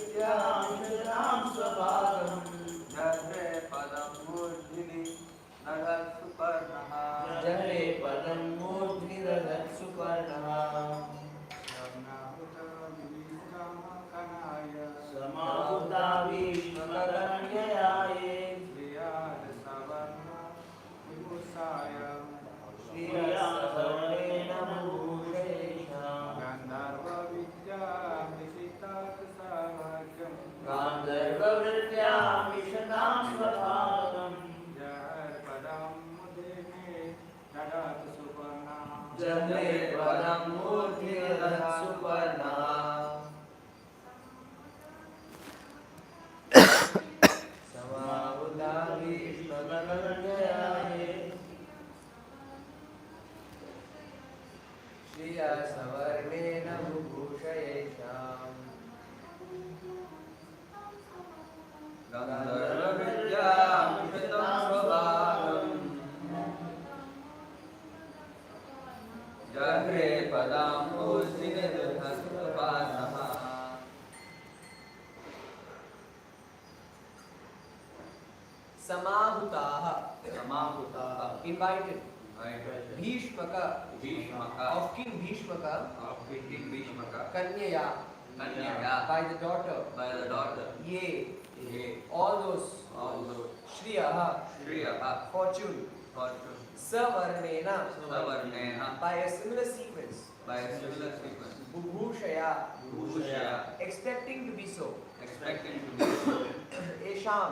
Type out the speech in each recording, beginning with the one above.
विद्यामिषदां स्वभागम् जह्रे पदं मूर्ध्नि दधत् सुपर्णः जह्रे पदं मूर्ध्नि दधत् सुपर्णः समाहुता भीष्मकरण्ययाये श्रियाद सवर्ण विभूषाय श्रिया सवर्णेन विभूषेषां गान्धर्व गान्धर्ववृत्त्यां स्वभागम् जहर्पदं मुदिने ददातु सुपर्णः जहर्पदं मुदिने ददातु सुपर्णः समाहुता भीष्मकरण्ययाये श्रिया सवर्णेन विभूषयेषाम् गान्धर्वविद्यामिषदां स्वभागम् जह्रे पदं मूर्ध्नि दधत् सुपर्णः समाहुताः invited Bhishmaka of King Bhishmaka Kanyaya by the daughter ye all those Shriyaha fortune Savarnena by a similar sequence Bubhushaya expecting to be so Esham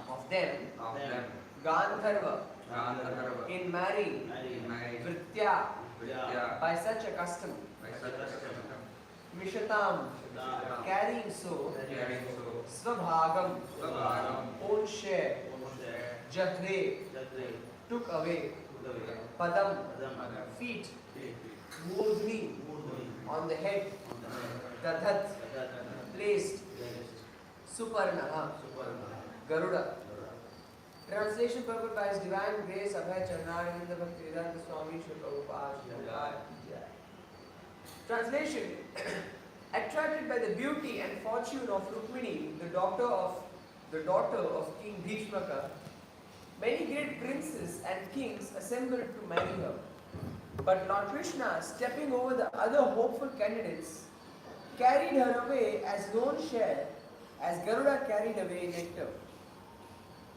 of them Gandharva in marrying Vritya by such a custom Mishatam carrying so Svabhagam own share Jatre took away Padam feet Murdhni on the head Dadhat placed Suparnaha Garuda. Translation purport by His Divine Grace Abhay Charnarinda Bhaktivedanta Swami Sri Prabhupada. Translation attracted by the beauty and fortune of Rukmini, the daughter of King Bhishmaka, many great princes and kings assembled to marry her. But Lord Krishna, stepping over the other hopeful candidates, carried her away as his own share, as Garuda carried away nectar.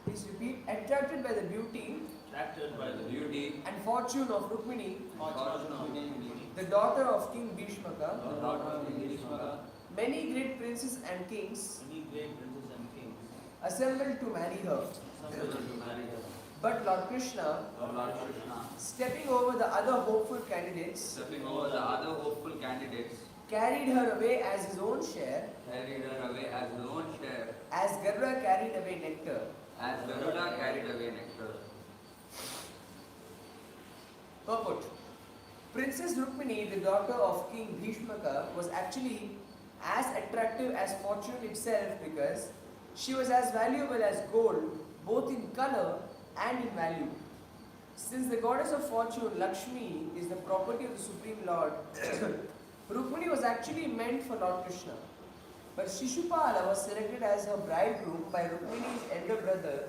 Please repeat. Attracted by the beauty and fortune of Rukmini, the daughter of King Bhishmaka, many great princes and kings assembled to marry her. But Lord Krishna, stepping over the other hopeful candidates, carried her away as his own share, as Garuda carried away nectar. Purport. Princess Rukmini, the daughter of King Bhishmaka, was actually as attractive as fortune itself because she was as valuable as gold, both in color and in value. Since the goddess of fortune, Lakshmi, is the property of the Supreme Lord, Rukmini was actually meant for Lord Krishna. But Shishupala was selected as her bridegroom by Rukmini's elder brother,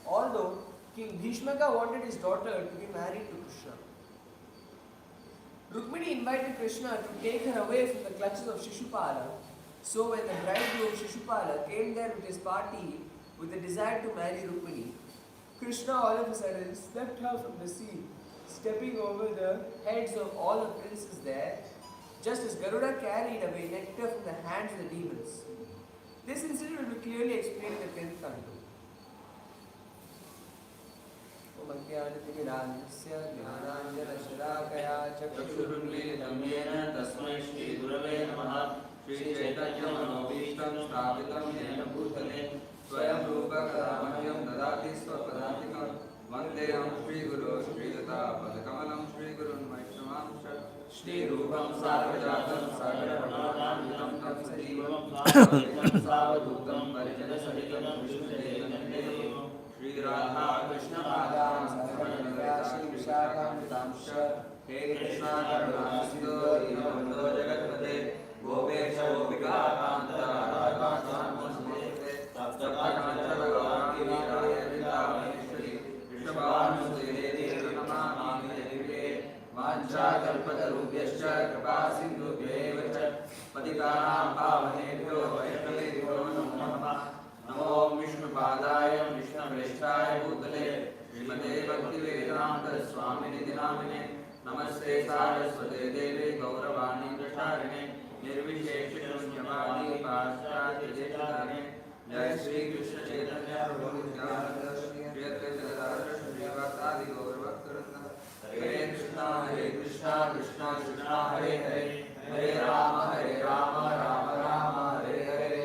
although King Bhishmaka wanted his daughter to be married to Krishna. Rukmini invited Krishna to take her away from the clutches of Shishupala. So when the bridegroom Shishupala came there with his party with the desire to marry Rukmini, Krishna all of a sudden swept her from the sea, stepping over the heads of all the princes there, just as Garuda carried away nectar from the hands of the demons. This incident will be clearly explained in the 10th canto. तस्मै श्री गुरवे नमः श्री चैतन्य मनोभीष्टं स्थापितं येन भूतले स्वयं रूप कदामह्यं ददाति स्वपदान्तिकं वन्देऽहं श्रीगुरो श्रीयुतापदकमलं श्रीगुरुन् वैष्णवांश्च श्रीरूपं साग्रजातं सागरप्रणवान्वितं तं सजीवं सावधूतं परिजनसहितं विष्णुदेवं श्रीराधा कृष्णपादां श्री विशाखान्वितांश्च हे कृष्णा करुणा सिन्धो दीनबन्धो जगत्पते गोपेश गोपिकाकान्त वाञ्छाकल्पतरुभ्यश्च कृपासिन्धुभ्येव च पतितानां पावनेभ्यो वैष्णवेभ्यो नमो नमः। नमो विष्णुपादाय विष्णुप्रेष्ठाय भूतले श्रीमते भक्तिवेदान्त स्वामिनिधि नामिने नमस्ते सारस्वते देवे गौरवाणी प्रचारिणे निर्विशेष शून्यवादी पाश्चात्यदेशतारिणे जय श्री कृष्ण चैतन्य प्रभु नित्यानंद श्री अद्वैत गदाधर श्रीवासादि गौरभक्तवृंद हरे Krishna Krishna Krishna Hare Hare Hare Ram Ram Ram Hare Hare.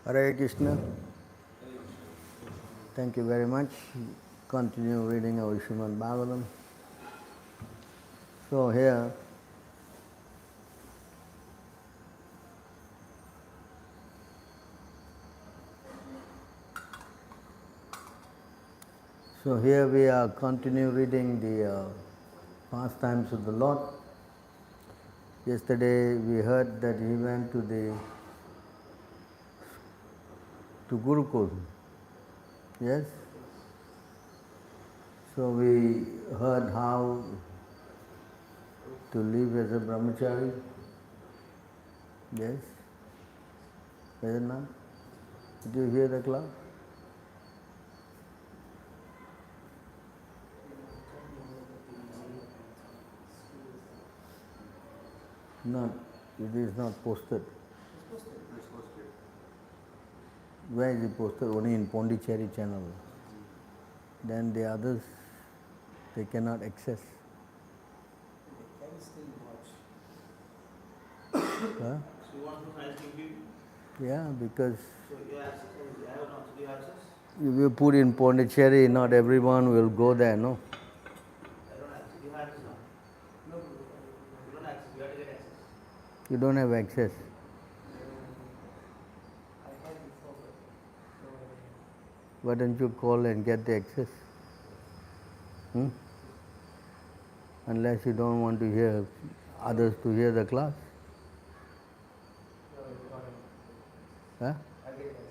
Hare Krishna. Thank you very much. Continue reading our Srimad Bhagavatam. So here, we are continue reading the pastimes of the Lord. Yesterday we heard that he went to Gurukul. Yes? So we heard how to live as a brahmachari. Yes? Is it not? Did you hear the class? Not, it is not posted. It's posted. Where is it posted? Only in Pondicherry channel. Then the others, they cannot access. They can still watch. Huh? So you want to find TV? Yeah, because So you have access, you have not to access? if you put in Pondicherry, not everyone will go there, no? I don't access. You have access now. No, You don't access. You have to get access. You don't have access. I had before, but no. Why don't you call and get the access? Unless you don't want to hear others to hear the class. No, it's not. Huh? I get that.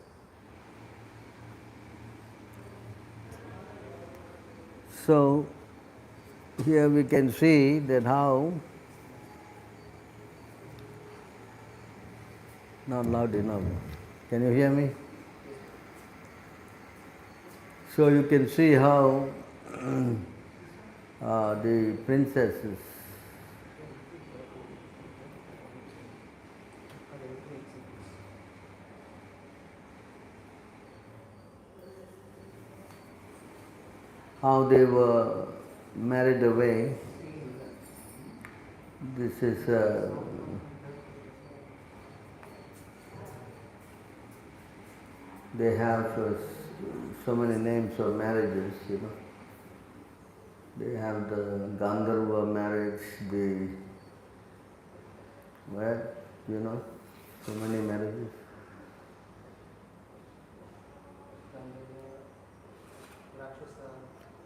So here we can see that how not loud enough. Can you hear me? So you can see how the princesses how they were married away. This is they have so many names of marriages, you know. They have the Gandharva marriage, you know, so many marriages.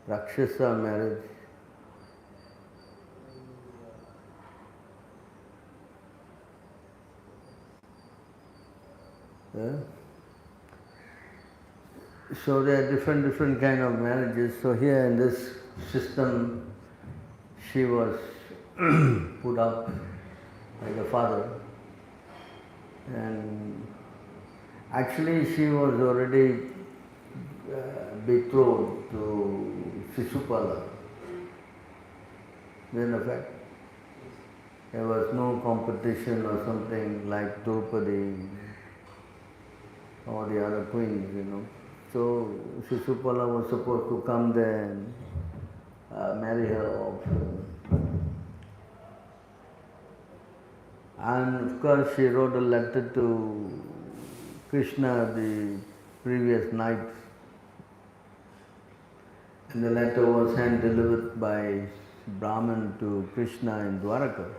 Rakshasa marriage. Yeah. So there are different kind of marriages. So here in this system, she was put up by the father, and actually she was already betrothed to Sisupala. Then in fact, there was no competition or something like Draupadi or the other queens, you know. So Sisupala was supposed to come there and marry her off. And of course she wrote a letter to Krishna the previous night. And the letter was hand delivered by Brahman to Krishna in Dwaraka.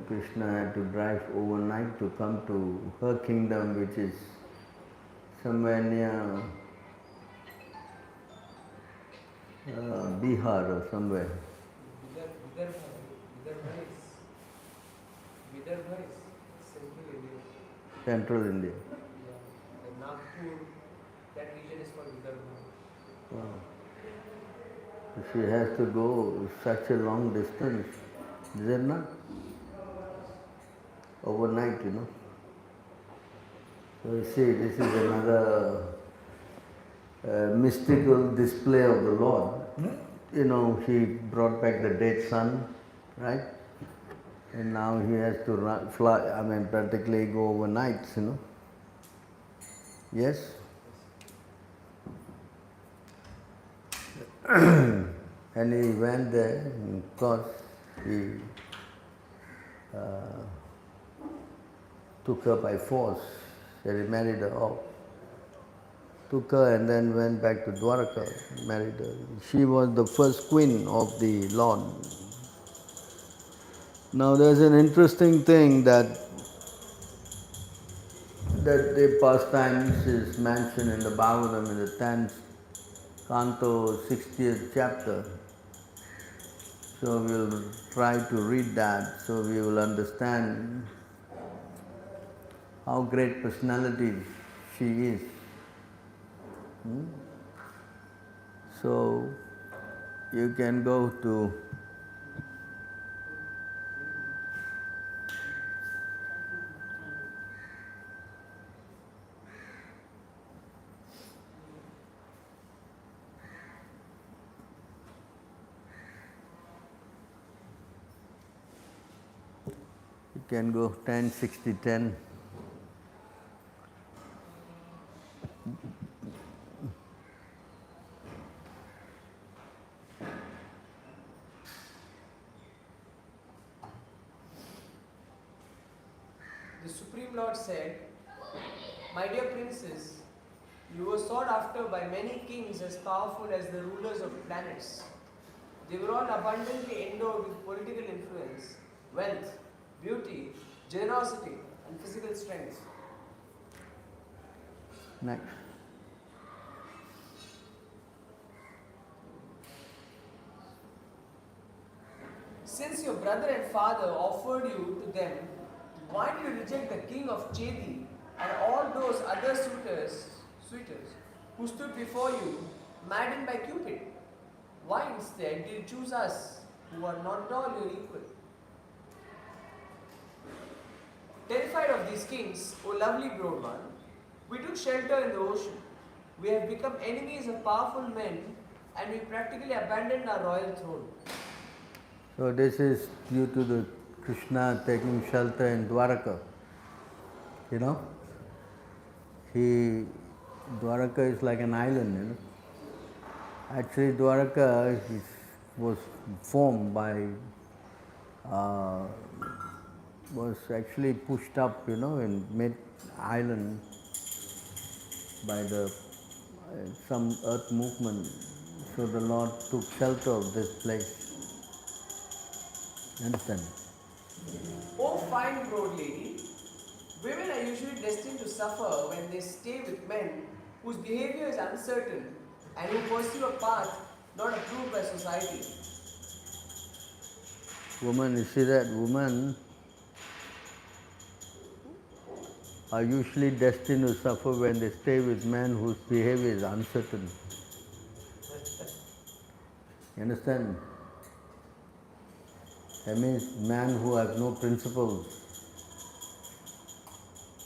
Krishna had to drive overnight to come to her kingdom, which is somewhere near Bihar or somewhere. Vidarbha is Central India. Central India. Yeah. And Nagpur, that region is called Vidarbha. Wow. She has to go such a long distance, is it not? Overnight, So you see, this is another mystical display of the Lord. He brought back the dead son, right? And now he has to fly, practically go overnight, Yes? And he went there, and of course, he took her by force. He married her off. Took her and then went back to Dwarka, married her. She was the first queen of the Lord. Now there's an interesting thing that the pastimes is mentioned in the Bhagavatam in the 10th canto, 60th chapter. So we'll try to read that so we will understand how great personality she is. So you can go to you can go 10, 60, 10. The Supreme Lord said, "My dear princes, you were sought after by many kings as powerful as the rulers of planets. They were all abundantly endowed with political influence, wealth, beauty, generosity, and physical strength. Next. Since your brother and father offered you to them, why did you reject the king of Chedi and all those other suitors who stood before you, maddened by Cupid? Why instead did you choose us, who are not at all your equal? Terrified of these kings, O lovely broad one, we took shelter in the ocean. We have become enemies of powerful men, and we practically abandoned our royal throne." So this is due to the Krishna taking shelter in Dwaraka. Dwaraka is like an island, Actually, Dwaraka was formed by, was actually pushed up, in mid-island by the some earth movement. So the Lord took shelter of this place. Understand? O fine broad lady, women are usually destined to suffer when they stay with men whose behavior is uncertain and who pursue a path not approved by society. Women, you see that women are usually destined to suffer when they stay with men whose behavior is uncertain. You understand? That means men who have no principles.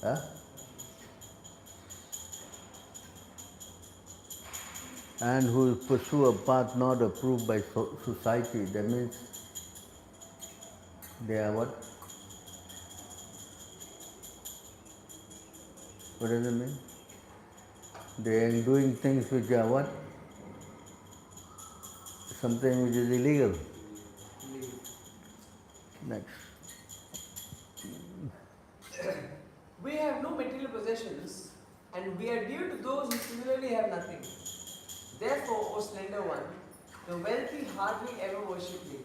Huh? And who pursue a path not approved by society. That means they are what? What does it mean? They are doing things which are what? Something which is illegal. Next. We have no material possessions, and we are dear to those who similarly have nothing. Therefore, O slender one, the wealthy hardly ever worship me.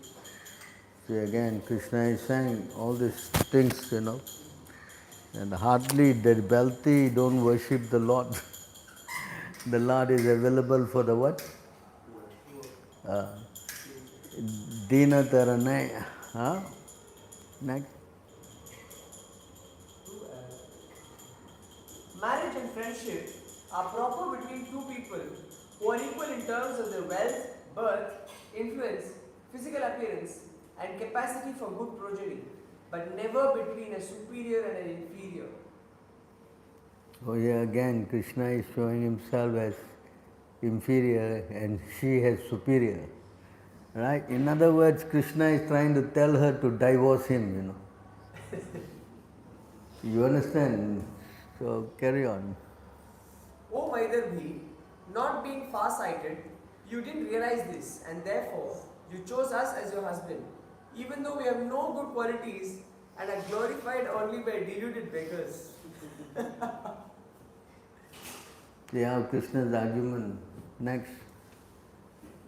See, again, Krishna is saying all these things, and hardly the wealthy don't worship the Lord. The Lord is available for the what? Dina Tarane. Huh? Next. Marriage and friendship are proper between two people who are equal in terms of their wealth, birth, influence, physical appearance, and capacity for good progeny, but never between a superior and an inferior. Oh yeah, again Krishna is showing himself as inferior and she as superior. Right? In other words, Krishna is trying to tell her to divorce him, you know. You understand? So carry on. O Maidarbhi, not being far-sighted, you didn't realize this, and therefore you chose us as your husband, even though we have no good qualities and are glorified only by deluded beggars. See how Krishna's argument. Next.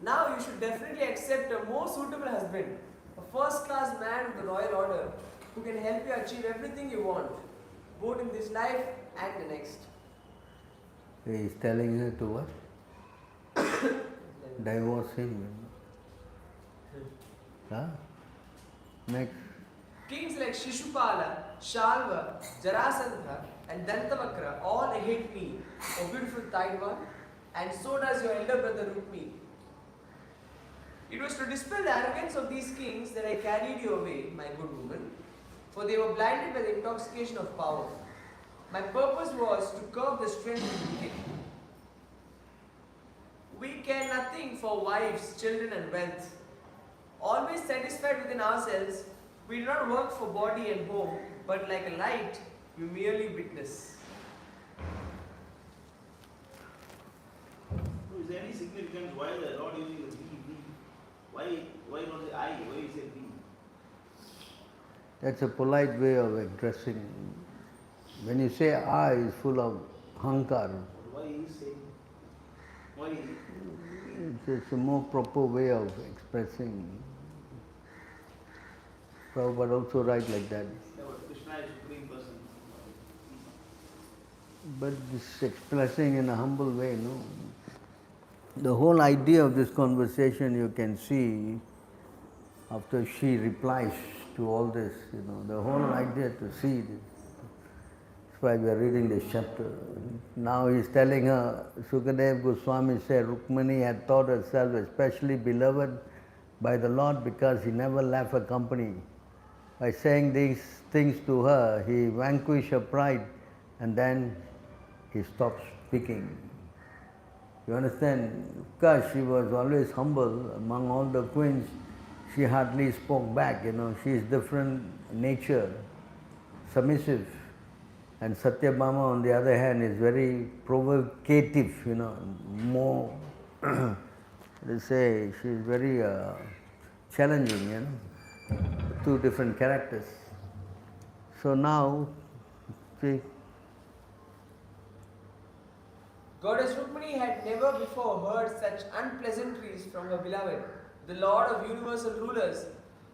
Now you should definitely accept a more suitable husband, a first-class man of the royal order, who can help you achieve everything you want, both in this life and the next. He is telling her to what? Divorce him. Huh? Next. Kings like Shishupala, Shalva, Jarasandha, and Dantavakra all hate me, O beautiful thighed one, and so does your elder brother Rukmi. It was to dispel the arrogance of these kings that I carried you away, my good woman, for they were blinded by the intoxication of power. My purpose was to curb the strength of the wicked. We care nothing for wives, children, and wealth. Always satisfied within ourselves, we do not work for body and home, but like a light, we merely witness. So is there any significance why the Lord using the we? Why not the I? Why is it we? That's a polite way of addressing. When you say I, is full of hankar. Why is saying? Why? It's a more proper way of expressing. Prabhupada also write like that. Yeah, but Krishna is supreme person. But this expressing in a humble way, no? The whole idea of this conversation you can see after she replies to all this, you know, the whole idea to see this. That's why we are reading this chapter. Now he is telling her, Sukadev Goswami said, Rukmani had thought herself especially beloved by the Lord because he never left her company. By saying these things to her, he vanquished her pride and then he stopped speaking. You understand? Because she was always humble among all the queens, she hardly spoke back, you know. She is different nature, submissive. And Satyabhama, on the other hand, is very provocative, you know, more, they say, she is very challenging, you know, two different characters. So now, see, Goddess Rukmini had never before heard such unpleasantries from her beloved, the Lord of universal rulers,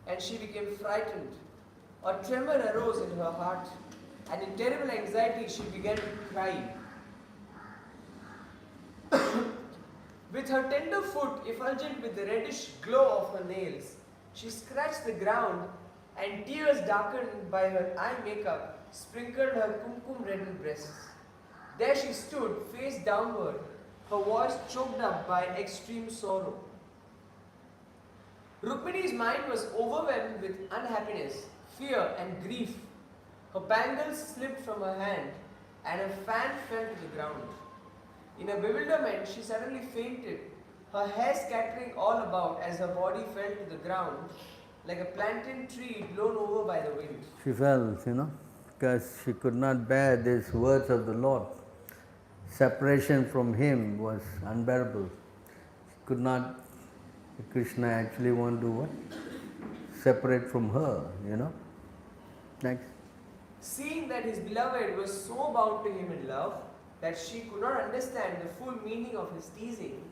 and she became frightened. A tremor arose in her heart, and in terrible anxiety she began to cry. With her tender foot effulgent with the reddish glow of her nails, she scratched the ground, and tears darkened by her eye makeup sprinkled her kumkum-reddened breasts. There she stood, face downward, her voice choked up by extreme sorrow. Rukmini's mind was overwhelmed with unhappiness, fear, and grief. Her bangles slipped from her hand, and her fan fell to the ground. In her bewilderment, she suddenly fainted, her hair scattering all about as her body fell to the ground, like a plantain tree blown over by the wind. she fell, you know, because she could not bear these words of the Lord. Separation from him was unbearable. She could not, Krishna actually want to what? Separate from her, you know. Next. Seeing that his beloved was so bound to him in love that she could not understand the full meaning of his teasing,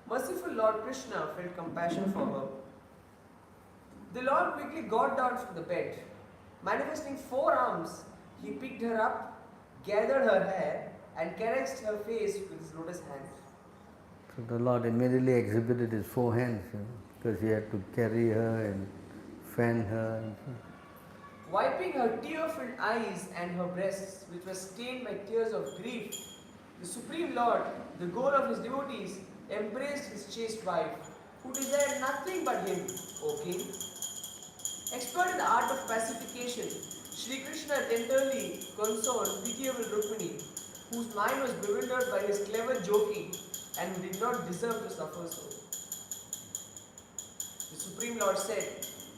merciful Lord Krishna felt compassion for her. The Lord quickly got down from the bed. Manifesting 4 arms, he picked her up, gathered her hair, and caressed her face with his lotus hand. So the Lord immediately exhibited his 4 hands, you know, because he had to carry her and fan her. And so. Wiping her tear-filled eyes and her breasts, which were stained by tears of grief, the Supreme Lord, the goal of his devotees, embraced his chaste wife, who desired nothing but him, O king. Expert in the art of pacification, Sri Krishna tenderly consoled pitiable Rukmini, whose mind was bewildered by his clever joking and who did not deserve to suffer so. The Supreme Lord said,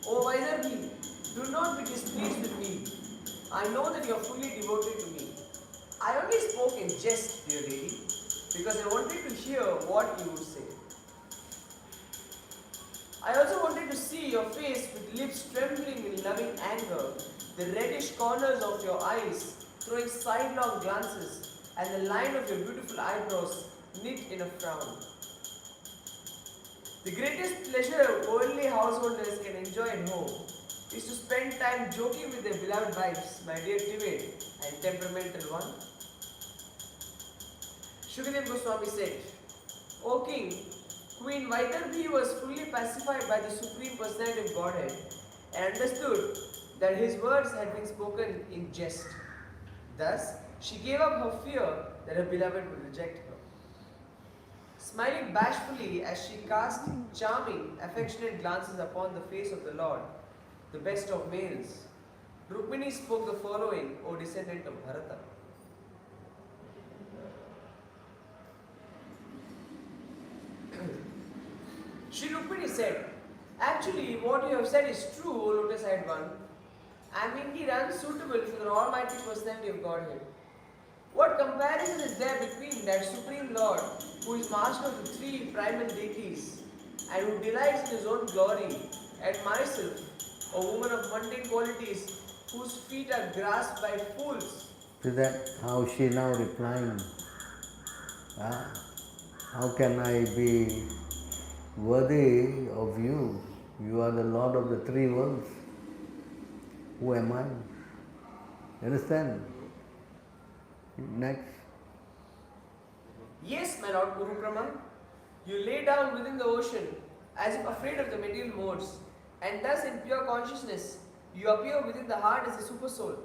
O Vaidarbhi, do not be displeased with me. I know that you are fully devoted to me. I only spoke in jest, dear lady, because I wanted to hear what you would say. I also wanted to see your face with lips trembling in loving anger, the reddish corners of your eyes throwing sidelong glances, and the line of your beautiful eyebrows knit in a frown. The greatest pleasure worldly householders can enjoy at home is to spend time joking with their beloved wives, my dear timid and temperamental one. Shukadeva Goswami said, O king, Queen Vaidarbhi was fully pacified by the Supreme Personality of Godhead and understood that his words had been spoken in jest. Thus, she gave up her fear that her beloved would reject her. Smiling bashfully as she cast charming, affectionate glances upon the face of the Lord, the best of males, Rukmini spoke the following, O descendant of Bharata. Sri Rukmini said, actually, what you have said is true, O lotus-eyed one. I am indeed unsuitable for the Almighty Personality of Godhead. What comparison is there between that Supreme Lord, who is master of the three primal deities and who delights in his own glory, and myself, a woman of mundane qualities, whose feet are grasped by fools? To that, how she now replying? How can I be worthy of you? You are the Lord of the three worlds. Who am I? You understand? Next. Yes, my Lord Guru Brahma. You lay down within the ocean as if afraid of the material modes, and thus in pure consciousness you appear within the heart as a super soul.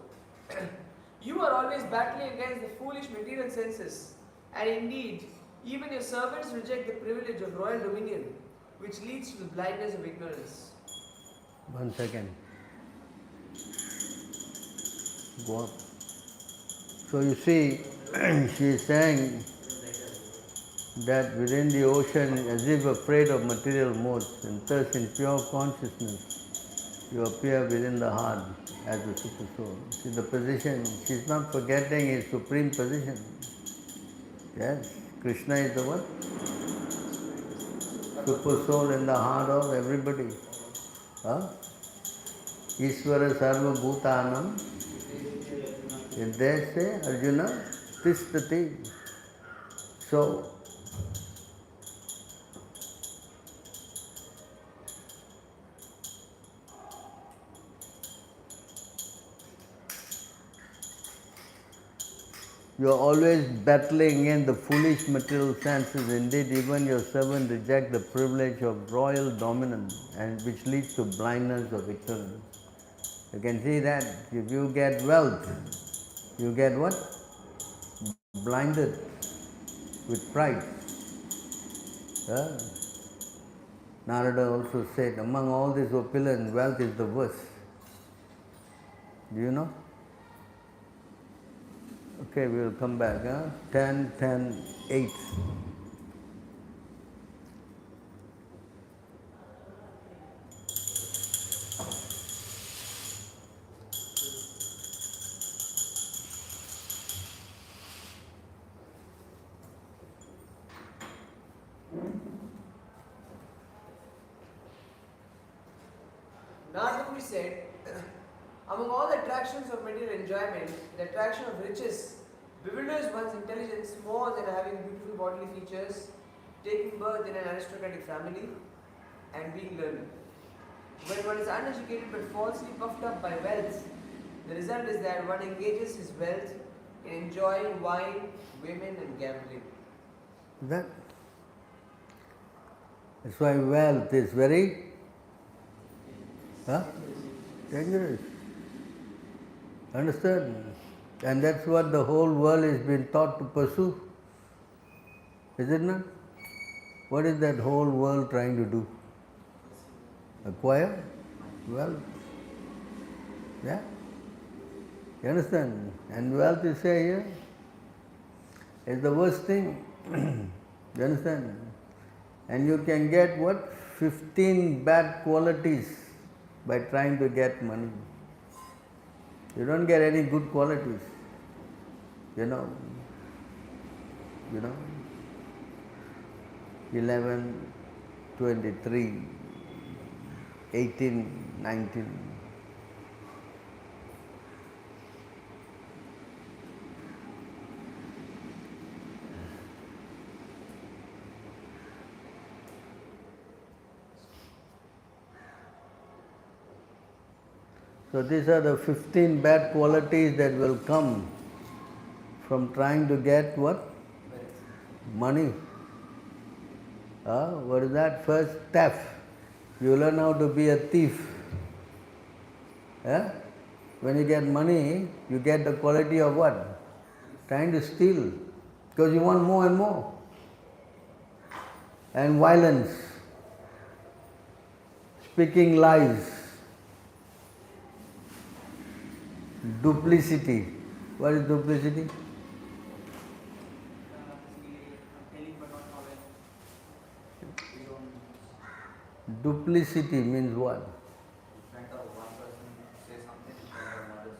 You are always battling against the foolish material senses, and indeed, even your servants reject the privilege of royal dominion, which leads to the blindness of ignorance. 1 second. Go up. So you see, she is saying that within the ocean, as if afraid of material modes, and thus in pure consciousness, you appear within the heart as a super soul. See the position, she is not forgetting his supreme position. Yes, Krishna is the what? Super soul in the heart of everybody. Ishvara sarva bhutanam Yadeshe Arjuna Tishtati. So, you are always battling in the foolish material senses. Indeed, even your servant reject the privilege of royal dominance, and which leads to blindness of ignorance. You can see that if you get wealth, you get what? Blinded with pride. Narada also said, among all these opulence, wealth is the worst. Do you know? Okay, we will come back. 10, 10, 8. Narada said, among all the attractions of material enjoyment, the attraction of riches bewilders one's intelligence more than having beautiful bodily features, taking birth in an aristocratic family, and being learned. When one is uneducated but falsely puffed up by wealth, the result is that one engages his wealth in enjoying wine, women, and gambling. That's why wealth is very dangerous. Understood? And that's what the whole world has been taught to pursue. Is it not? What is that whole world trying to do? Acquire wealth. Yeah? You understand? And wealth is here is the worst thing. You understand? And you can get what? 15 bad qualities by trying to get money. You don't get any good qualities. You know. 11, 23, 18, 19. So these are the 15 bad qualities that will come from trying to get what? Money. What is that? First, theft. You learn how to be a thief. Yeah? When you get money, you get the quality of what? Trying to steal. Because you want more and more. And violence. Speaking lies. Duplicity. What is duplicity? Telling but not following. Duplicity means what? In front of one person say something, in front of another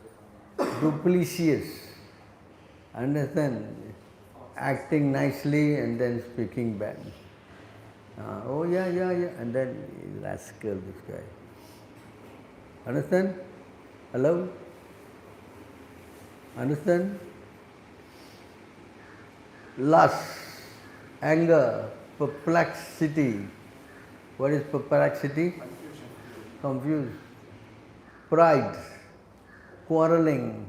say something. Duplicious. Understand? Acting nicely and then speaking bad. Oh yeah, and then rascal this guy. Understand? Hello? Understand? Lust, anger, perplexity. What is perplexity? Confused. Pride, quarreling,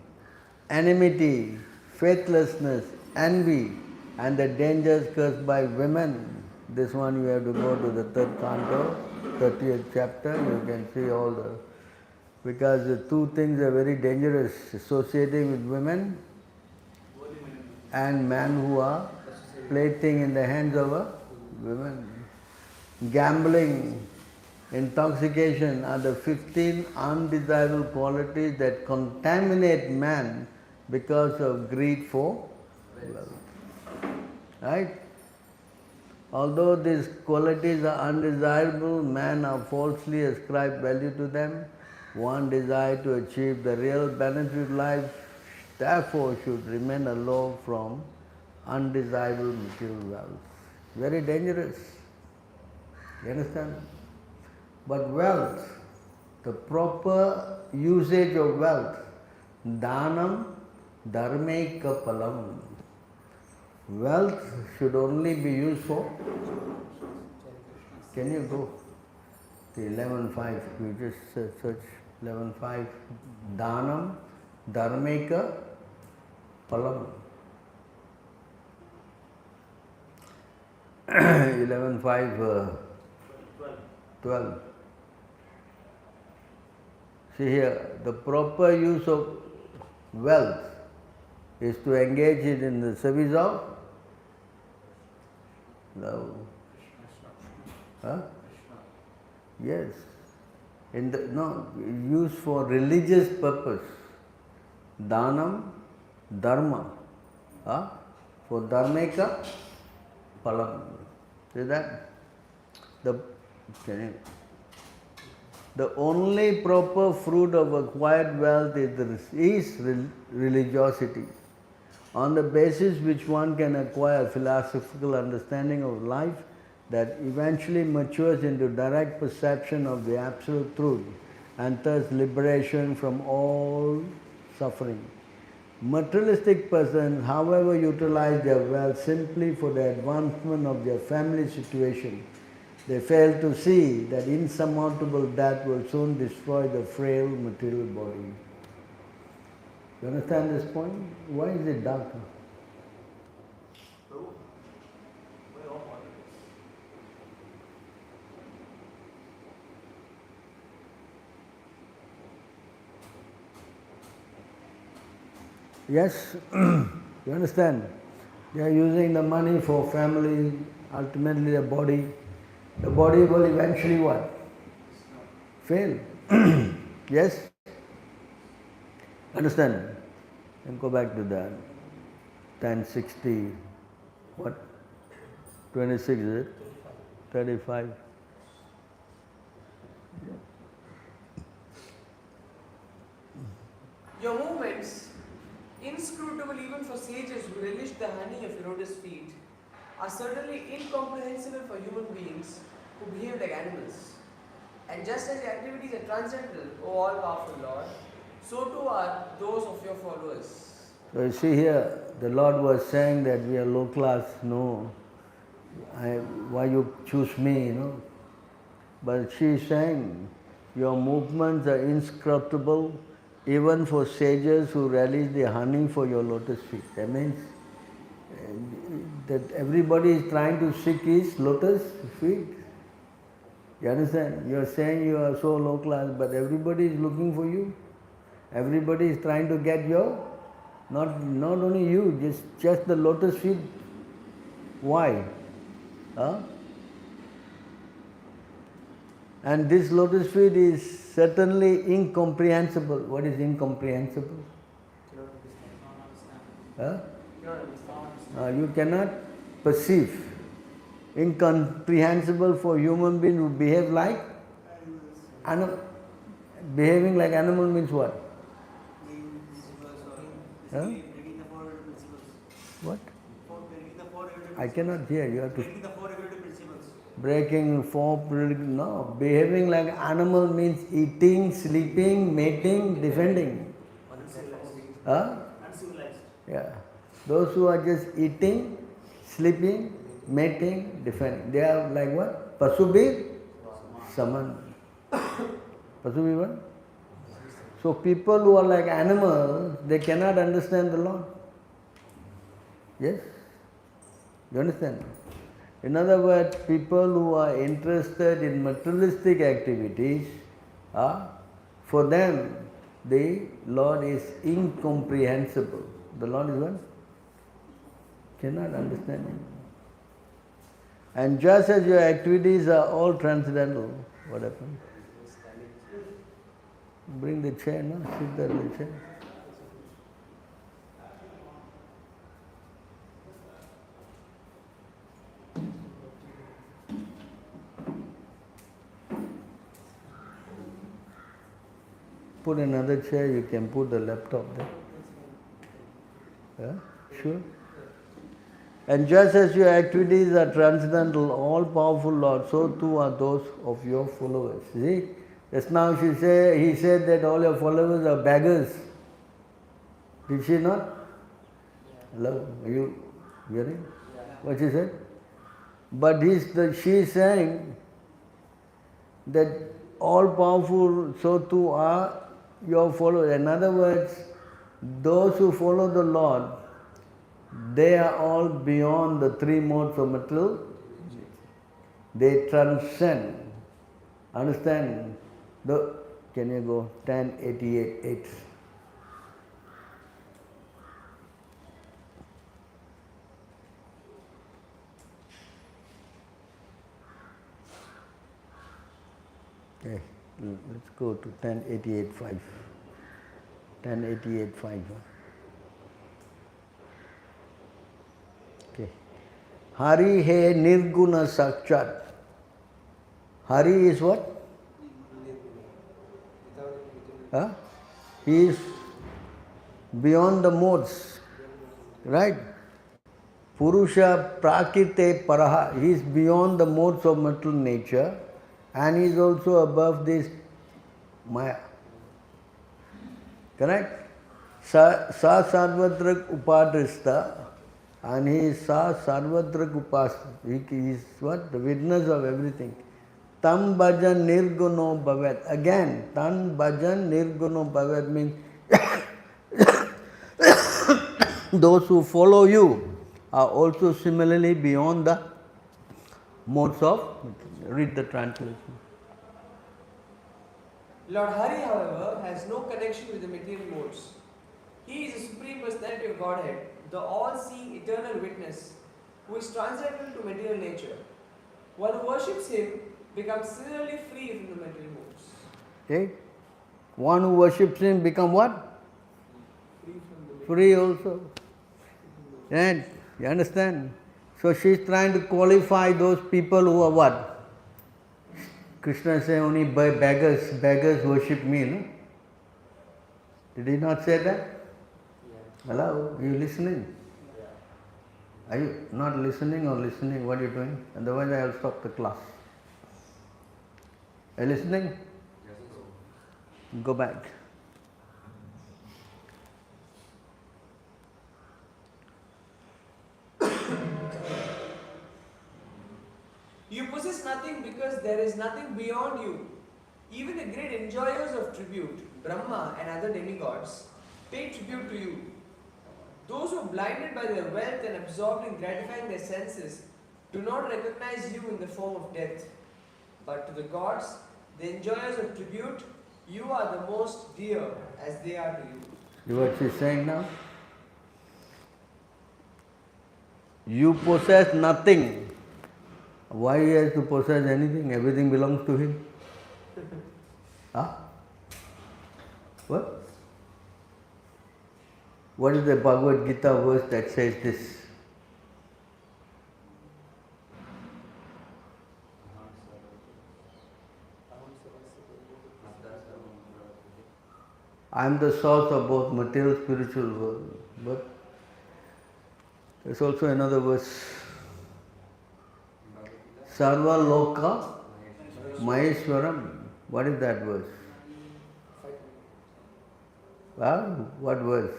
enmity, faithlessness, envy, and the dangers caused by women. This one you have to go to the third canto, 30th chapter, you can see all the... Because the two things are very dangerous, associating with women and men who are plaything in the hands of a women. Gambling, intoxication are the 15 undesirable qualities that contaminate man because of greed for wealth. Right? Although these qualities are undesirable, man are falsely ascribed value to them. One desire to achieve the real benefit of life, therefore should remain alone from undesirable material wealth. Very dangerous. You understand? But wealth, the proper usage of wealth, dhanam dharmeka palam. Wealth should only be used for... Can you go? The 11.5, you just search 11.5, dhanam dharmeka palam. 11.5, 12. See here, the proper use of wealth is to engage it in the service of love. Huh? Yes. Used for religious purpose. Dhanam, dharma. For dharmeka, palam. See that? The only proper fruit of acquired wealth is religiosity, on the basis which one can acquire philosophical understanding of life that eventually matures into direct perception of the absolute truth and thus liberation from all suffering. Materialistic persons, however, utilize their wealth simply for the advancement of their family situation. They fail to see that insurmountable death will soon destroy the frail material body. You understand this point? Why is it dark? Prabhu, why all politics? Yes, you understand? They are using the money for family, ultimately the body. The body will eventually what? Fail. Yes? Understand? And go back to that. 1060, what? 26 is it? 35. Your movements, inscrutable even for sages who relish the honey of your lotus feet, are certainly incomprehensible for human beings who behave like animals. And just as your activities are transcendental, O all-powerful Lord, so too are those of your followers. So you see here, the Lord was saying that we are low class. No, why you choose me, you know? But she is saying, your movements are inscrutable even for sages who relish the honey for your lotus feet. That means that everybody is trying to seek his lotus feet. You understand? You are saying you are so low class, but everybody is looking for you. Everybody is trying to get your, not only you, just the lotus feet. Why? Huh? And this lotus feet is certainly incomprehensible. What is incomprehensible? Huh? You cannot perceive. Incomprehensible for human beings who behave like animal. Behaving like animal means what? Huh? What? I cannot hear. You have to. Breaking four. No. Behaving like animal means eating, sleeping, mating, defending. Huh? Uncivilized. Yeah. Those who are just eating, sleeping, mating, defending. They are like what? Pasubir Saman. Pasubir what? So people who are like animals, they cannot understand the Lord. Yes? You understand? In other words, people who are interested in materialistic activities, for them, the Lord is incomprehensible. The Lord is what? Cannot understand Him. And just as your activities are all transcendental, what happens? Bring the chair, no? Sit there in the chair. Put another chair, you can put the laptop there. Yeah? Sure? And just as your activities are transcendental, all-powerful Lord, so too are those of your followers. See? Just now he said that all your followers are beggars. Did she not? Hello? Are you hearing what she said? But she is saying that all-powerful, so too are your followers. In other words, those who follow the Lord, they are all beyond the three modes of material. They transcend. Understand? Can you go 1088.8? Okay, let's go to 1088.5. 1088.5. Okay. Hari hai nirguna sakchat. Hari is what? Huh? He is beyond the modes, right? Purusha prakite paraha. He is beyond the modes of material nature, and he is also above this maya. Correct? Sa sarvatrak upadrista, and he is sa sarvatrak upas. He is what? The witness of everything. Tam bhajan nirguno bhavet. Again, tam bhajan nirguno bhavet means those who follow you are also similarly beyond the modes of, read the translation. Lord Hari, however, has no connection with the material modes. He is the Supreme Personality of Godhead, the all-seeing eternal witness, who is transcendental to material nature. One who worships him becomes similarly free from the material modes. Okay? One who worships him become what? Free from the Free also. And you understand? So she is trying to qualify those people who are what? Krishna said only beggars worship me, no? Did he not say that? Hello, are you listening? Are you not listening or listening? What are you doing? Otherwise I will stop the class. Are you listening? Yes, sir. Go back. You possess nothing because there is nothing beyond you. Even the great enjoyers of tribute, Brahma and other demigods, pay tribute to you. Those who are blinded by their wealth and absorbed in gratifying their senses do not recognize you in the form of death. But to the gods, the enjoyers of tribute, you are the most dear as they are to you. See what she is saying now? You possess nothing. Why he has to possess anything? Everything belongs to him. Huh? What? What is the Bhagavad Gita verse that says this? I am the source of both material and spiritual world. But there's also another verse. Sarva Loka Maheshwaram. What is that verse? Well, what verse?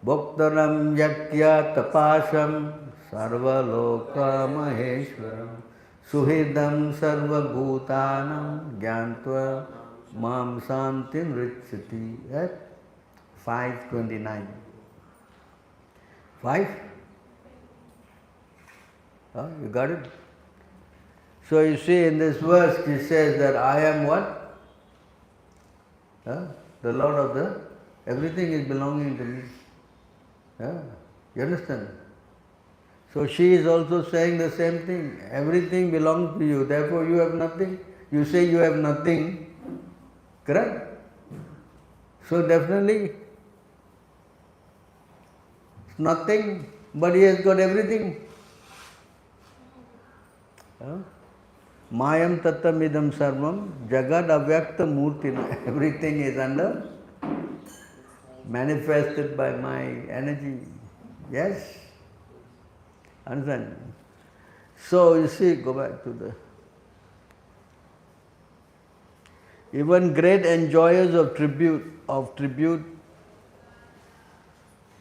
Bhoktaram yakya tapasam sarva loka maheshwaram suhidam sarva bhutanam gyantva mam santim richati. 529. 5? You got it? So you see in this verse he says that I am what? The Lord of the, everything is belonging to me. You understand? So she is also saying the same thing. Everything belongs to you, therefore you have nothing. You say you have nothing, correct? So definitely it's nothing, but he has got everything. Mayam tattamidam sarvam jagad avyakta murtina. Everything is under manifested by my energy. Yes? Understand? So you see, go back to the... Even great enjoyers of tribute,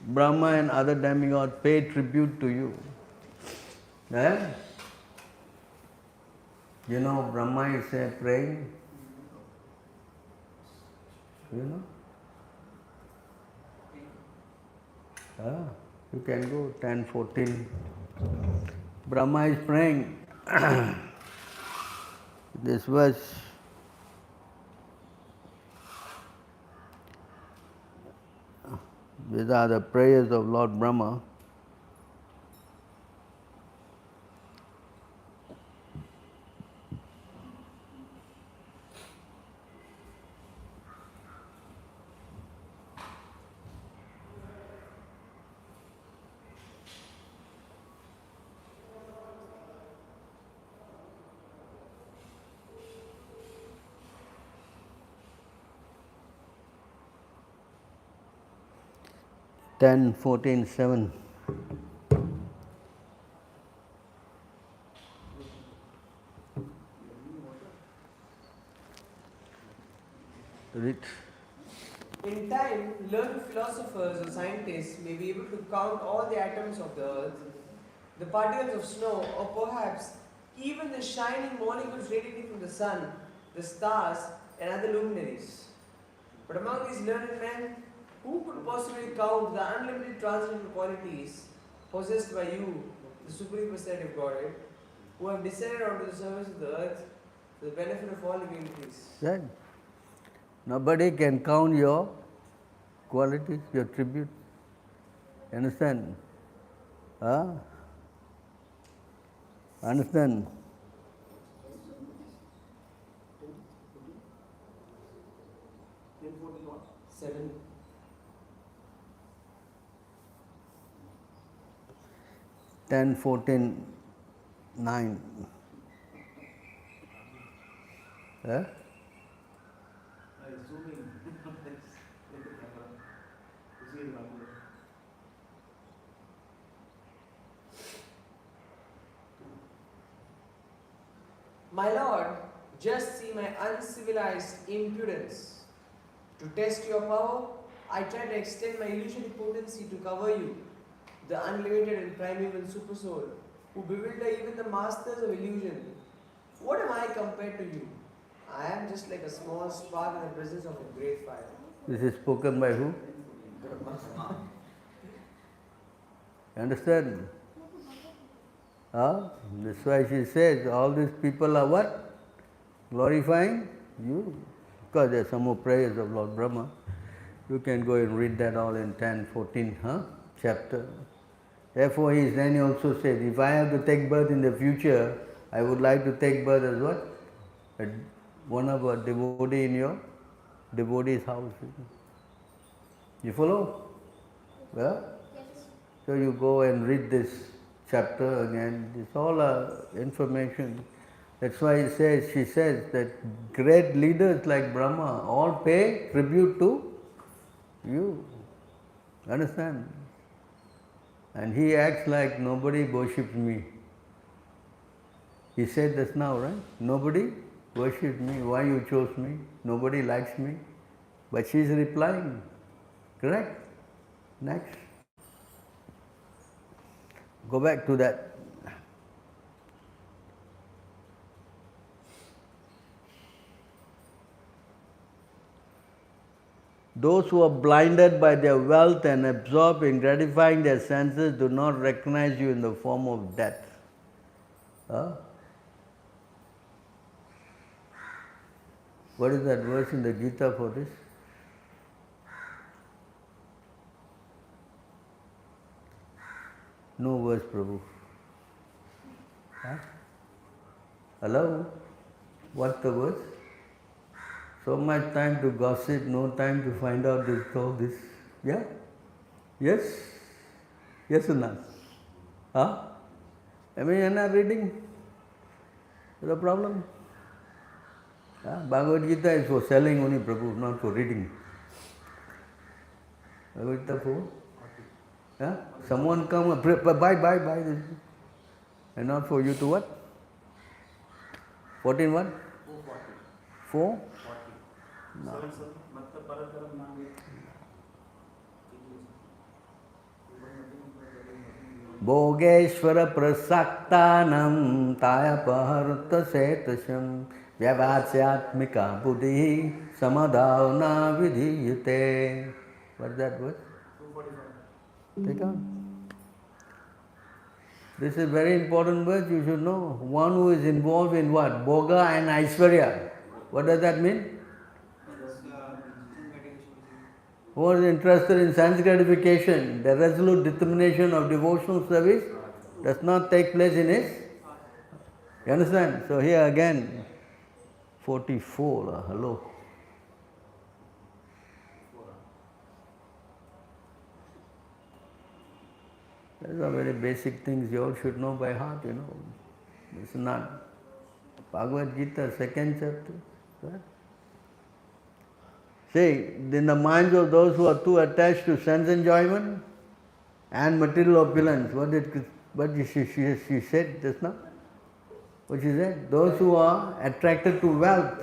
Brahma and other demigods pay tribute to you. You know, Brahma is praying. You know? You can go 10, 14. Brahma is praying. This verse. These are the prayers of Lord Brahma. Ten, 14, 7. Read. In time, learned philosophers or scientists may be able to count all the atoms of the earth, the particles of snow, or perhaps even the shining molecules radiating from the sun, the stars, and other luminaries. But among these learned men, who could possibly count the unlimited transcendental qualities possessed by you, the Supreme Personality of Godhead, who have descended onto the surface of the earth for the benefit of all living beings? Right? Nobody can count your qualities, your tribute. Understand? Huh? Understand? 7. 10, 14, 9. Huh? My lord, just see my uncivilized impudence. To test your power, I try to extend my illusory potency to cover you, the unlimited and primeval supersoul, who bewilder even the masters of illusion. What am I compared to you? I am just like a small spark in the presence of a great fire. This is spoken by who? Understand? Huh? That's why she says all these people are what? Glorifying you. Because there are some more prayers of Lord Brahma. You can go and read that all in 10, 14 chapter. Therefore he then also said, if I have to take birth in the future, I would like to take birth as what? One of a devotee in your devotee's house. You follow? Well? So you go and read this chapter again. It's all information. That's why she says that great leaders like Brahma all pay tribute to you. Understand? And he acts like nobody worships me. He said this now, right? Nobody worships me. Why you chose me? Nobody likes me. But she is replying. Correct? Next. Go back to that. Those who are blinded by their wealth and absorbed in gratifying their senses do not recognize you in the form of death. Huh? What is that verse in the Gita for this? No verse, Prabhu. Huh? Hello? What's the verse? So much time to gossip, no time to find out all this. Yeah? Yes? Yes or not? Huh? I mean, you're not reading? Is a problem? Bhagavad Gita is for selling only, Prabhu, not for reading. Bhagavad Gita for? Yeah? Someone come, buy this. And not for you to what? 14 what? 4? No. Bhogeshwara prasaktanam tayapaharta setasham vyavasyatmika buddhi samadhavna vidhiyate. What's that word? Take on. This is very important word, you should know. One who is involved in what? Bhoga and Aishwarya. What does that mean? Who is interested in sense gratification, the resolute determination of devotional service does not take place in his. You understand? So here again, 44, hello. These are very basic things you all should know by heart, you know. It's not. Bhagavad Gita, 2nd chapter. Right? See, in the minds of those who are too attached to sense enjoyment and material opulence, what did she said just now? What she said? Those who are attracted to wealth,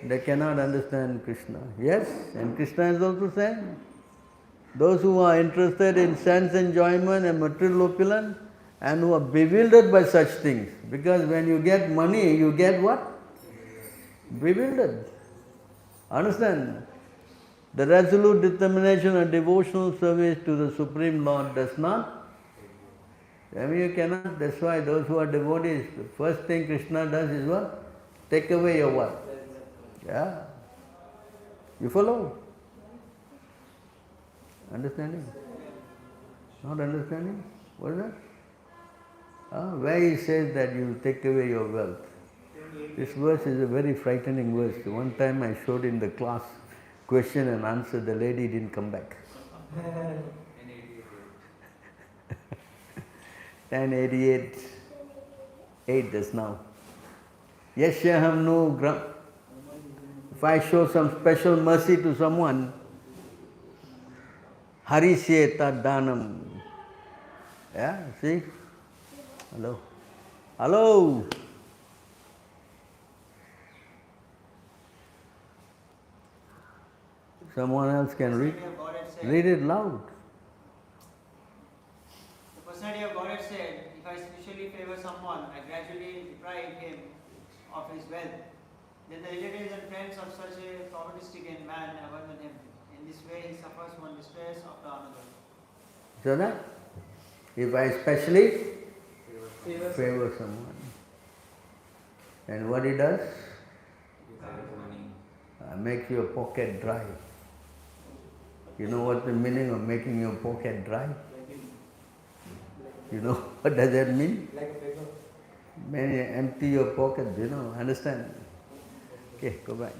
they cannot understand Krishna. Yes, and Krishna is also saying, those who are interested in sense enjoyment and material opulence and who are bewildered by such things. Because when you get money, you get what? Bewildered. Understand? The resolute determination of devotional service to the Supreme Lord does not. I mean, you cannot. That's why those who are devotees, the first thing Krishna does is what? Take away your what? Yeah. You follow? Understanding? Not understanding? What is that? Where he says that you will take away your wealth. This verse is a very frightening verse. One time I showed in the class question and answer, the lady didn't come back. 1088, 8 just now. Yashyaham no gram. If I show some special mercy to someone, harisye tad danam. Yeah, see? Hello? Hello? Someone else can read? Read it loud. The personality of Godhead said, if I specially favor someone, I gradually deprive him of his wealth. Then the relatives and friends of such a poverty-stricken man abandon him. In this way, he suffers one distress after another. So that if I specially favor someone, and what he does? Makes your pocket dry. You know what the meaning of making your pocket dry? You know what does that mean? Like a paper. When you empty your pocket, understand? Okay, go back.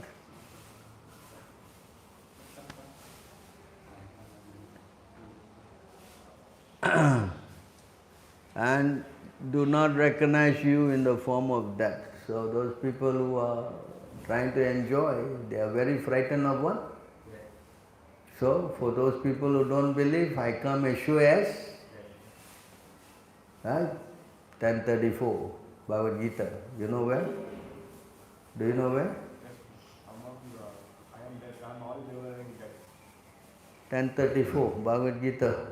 And do not recognize you in the form of death. So those people who are trying to enjoy, they are very frightened of what? So for those people who don't believe, I come assure as, right? 1034, Bhagavad Gita. You know where? Do you know where? I am dead, I am all devouring death. 1034, Bhagavad Gita.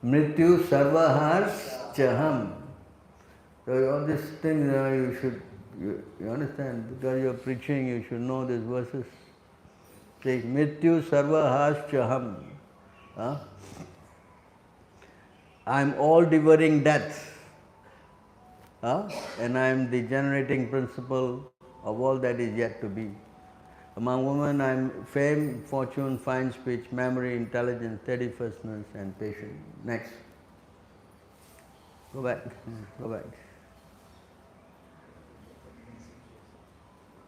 Mrityu sarvahas chaham. So all these things you understand, because you are preaching, you should know these verses. Say, Mrityu sarvahas chaham. I am all devouring death. And I am the generating principle of all that is yet to be. Among women, I am fame, fortune, fine speech, memory, intelligence, steadfastness, and patience. Next. Go back. Go back.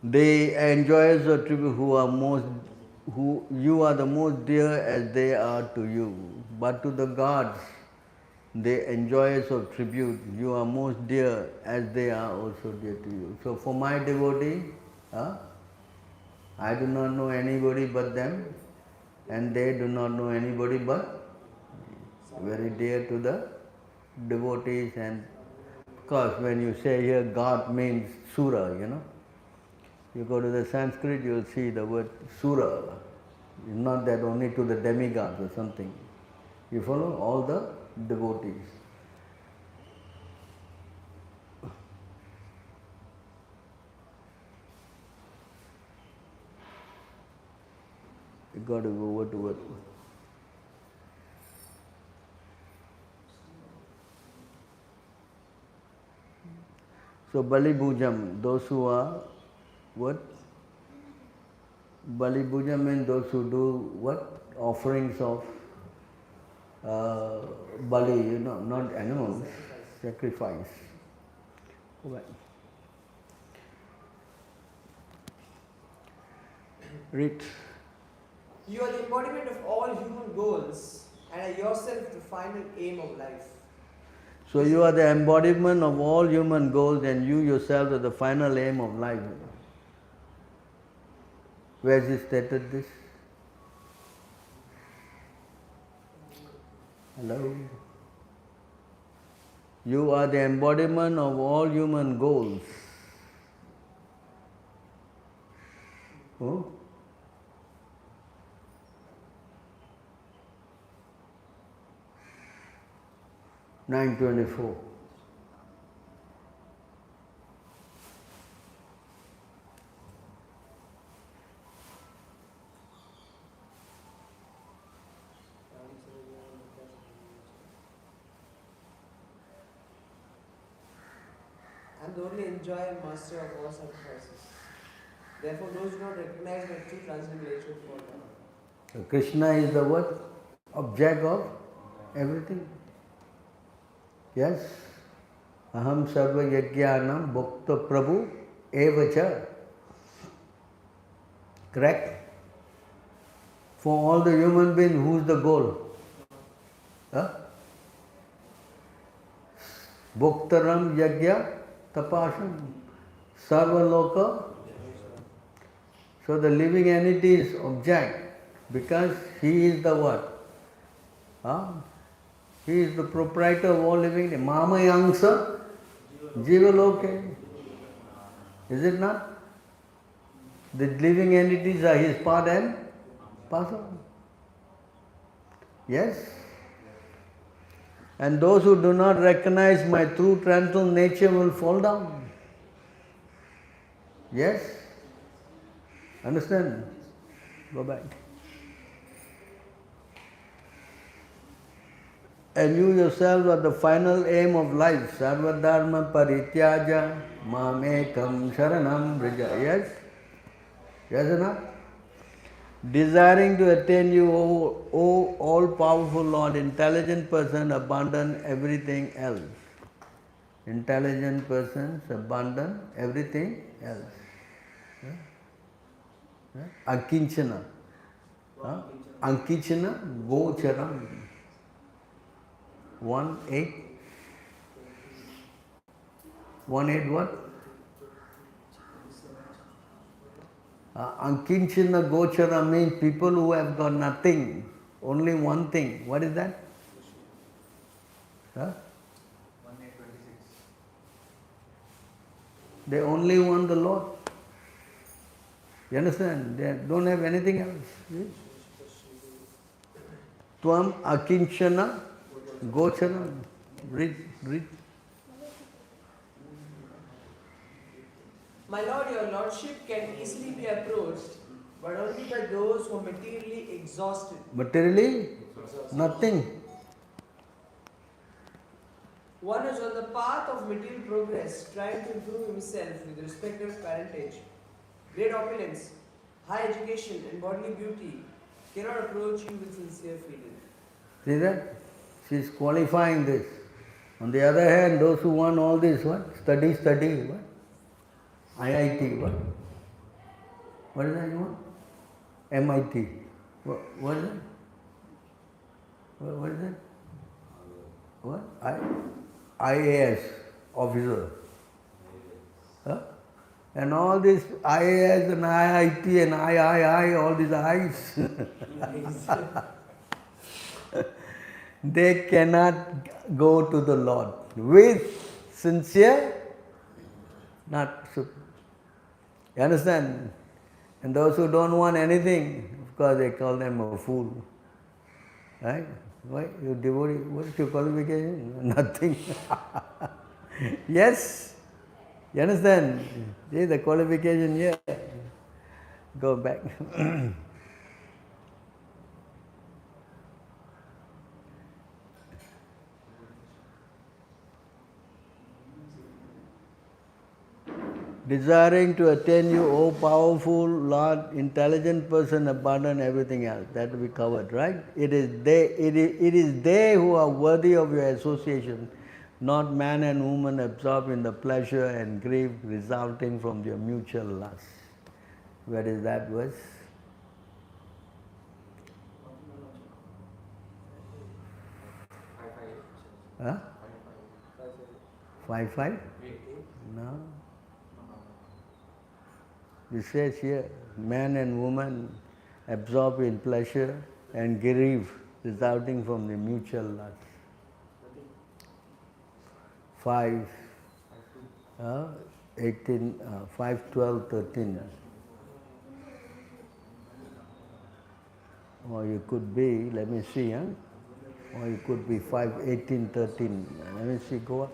The enjoyers of tribute who you are the most dear as they are to you. But to the gods, the enjoyers of tribute, you are most dear as they are also dear to you. So for my devotee, I do not know anybody but them, and they do not know anybody but me. Very dear to the devotees. And of course, when you say here God means Sura, you go to the Sanskrit, you will see the word Sura. It's not that only to the demigods or something. You follow? All the devotees. You got to go word to word. So Bali Bhujam, those who are what? Bali Bhujam means those who do what? Offerings of Bali, not animals, sacrifice. Right. Read. You are the embodiment of all human goals and are yourself the final aim of life. So you are the embodiment of all human goals and you yourself are the final aim of life. Where is it stated this? Hello? You are the embodiment of all human goals. Who? $924. I am the only enjoyer and master of all sacrifices. Therefore, those who do not recognize my true transcendental nature fall down. So Krishna is the what? object of everything. Yes? Aham sarva yajnanam bhukta Prabhu evacha. Correct? For all the human beings, who's the goal? Huh? Bhuktaram yajna tapasam sarva loka. So the living entity is object because he is the what? Huh? He is the proprietor of all living entities. Mamayangsa jivaloke. Is it not? The living entities are his part and parcel. Yes? And those who do not recognize my true transcendental nature will fall down. Yes? Understand? Go back. And you yourself are the final aim of life. Sarva dharma parityaja mamekam sharanam vrija. Yes? Yes or not? Desiring to attain you, O all-powerful Lord, intelligent person, abandon everything else. Intelligent persons abandon everything else. Ankinchana. Ankinchana gocharam. 1:8. 1:8 what? Ankinchana gochara means people who have got nothing, only one thing. What is that? Huh? 1826. They only want the Lord. You understand? They don't have anything else. Tvam akinchana gochara. Read. My Lord, your Lordship can easily be approached, but only by those who are materially exhausted. Materially? Nothing. One is on the path of material progress, trying to improve himself with respect to parentage, great opulence, high education, and bodily beauty, cannot approach you with sincere feeling. See that? She is qualifying this. On the other hand, those who want all this, what? Study, what? IIT, what? What is that you want? MIT. What is that? What is that? What? IAS officer. Huh? And all this IAS and IIT and III, all these I's. They cannot go to the Lord with sincere, not so. You understand? And those who don't want anything, of course they call them a fool. Right? Why? You devotee, what's your qualification? Nothing. Yes? You understand? See the qualification here. Go back. Desiring to attain you, O powerful Lord, intelligent person, abandon everything else. That will be covered, right? It is they who are worthy of your association, not man and woman absorbed in the pleasure and grief resulting from their mutual lust. Where is that verse? Huh? 5:5? No. It says here, man and woman absorbed in pleasure and grief resulting from the mutual lust. 5, 18, 5, 12, 13. Or you could be, let me see, huh? Or you could be 5, 18, 13. Let me see, go up.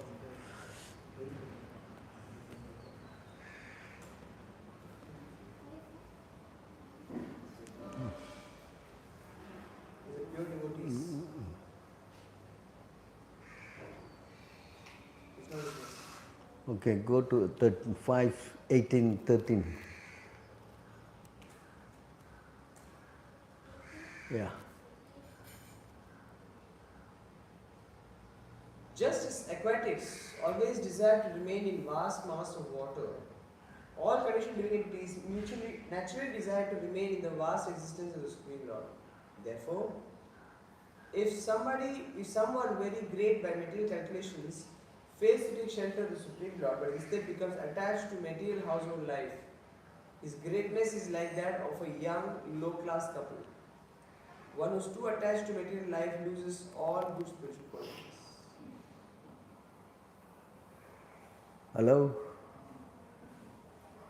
Okay, go to 5, 18, 13. Yeah. aquatics always desire to remain in vast mass of water. All conditioned living entities mutually, naturally desire to remain in the vast existence of the Supreme Lord. Therefore, if someone very great by material calculations fails to take shelter of the Supreme Lord, but instead becomes attached to material household life, his greatness is like that of a young, low-class couple. One who is too attached to material life loses all good spiritual qualities. Hello?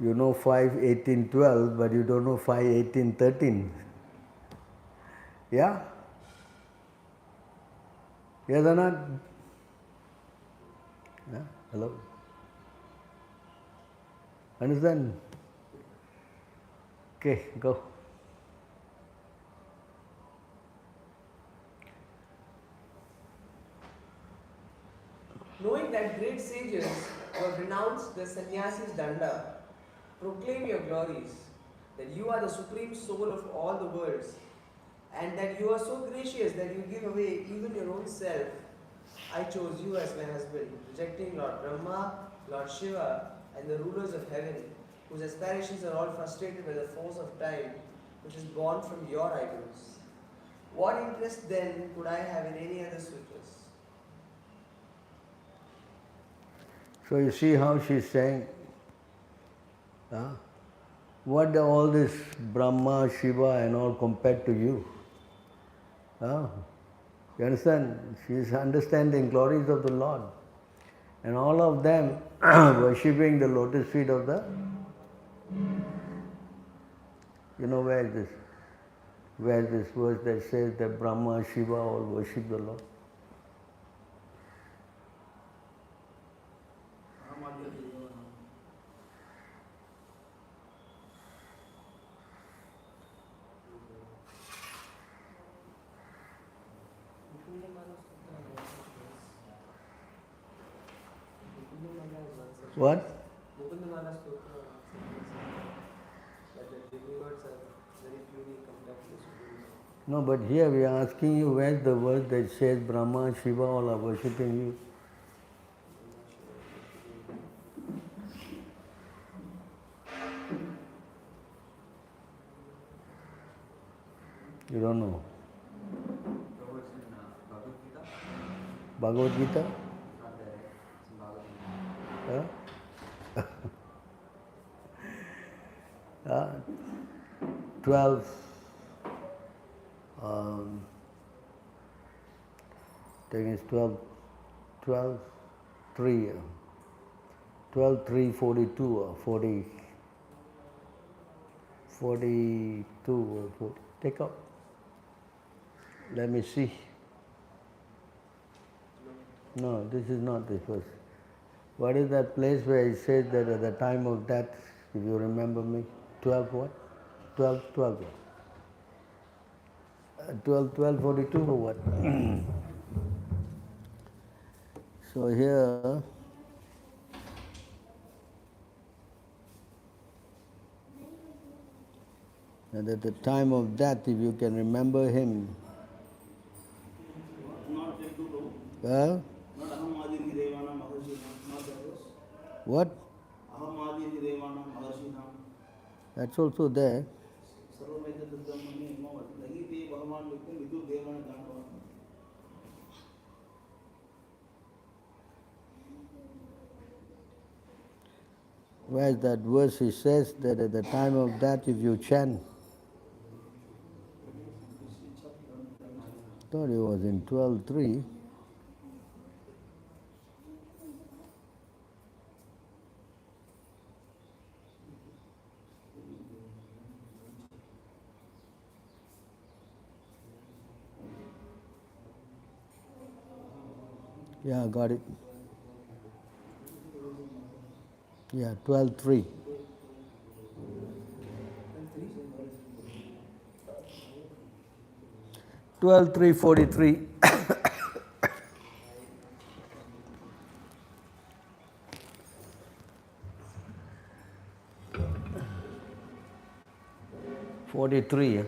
You know 5, 18, 12, but you don't know 5, 18, 13. Yeah? Yes or not? Yeah? Hello? Understand? Okay, go. Knowing that great sages who have renounced the sannyasis danda, proclaim your glories, that you are the supreme soul of all the worlds, and that you are so gracious that you give away even your own self, I chose you as my husband, rejecting Lord Brahma, Lord Shiva, and the rulers of heaven, whose aspirations are all frustrated by the force of time, which is born from your idols. What interest then could I have in any other sutras? So you see how she's saying, what all this Brahma, Shiva and all compared to you? You understand? She is understanding glories of the Lord. And all of them worshipping the lotus feet of the... You know where is this? Where is this verse that says that Brahma, Shiva all worship the Lord? What? No, but here we are asking you where's the verse that says Brahma, Shiva all are worshipping you? You don't know. So it's in Bhagavad Gita? Bhagavad Gita? Not there. It's in Bhagavad Gita. Huh? 12, I think it's 3, 12, 3, 42 or 40, 42 or 40. Take out. Let me see. No, this is not this verse. What is that place where it says that at the time of death, if you remember me, 12 what? 12 what? 12, 42 or what? So here, and at the time of death, if you can remember him, Not take to Prabhu. well, Not Aham Adiri Devana Maharshi Nam. Not that verse. what? Aham Adiri Devana Maharshi Nam. That's also there. Sarvameta Tattvam Mani Nagiti Bhagavan Vikum Vidu Devana Gandava. Where's that verse? It says that at the time of death, if you chant, thought it was in 12.3. Yeah, got it. Yeah, 12.3. 12.3.43. $43.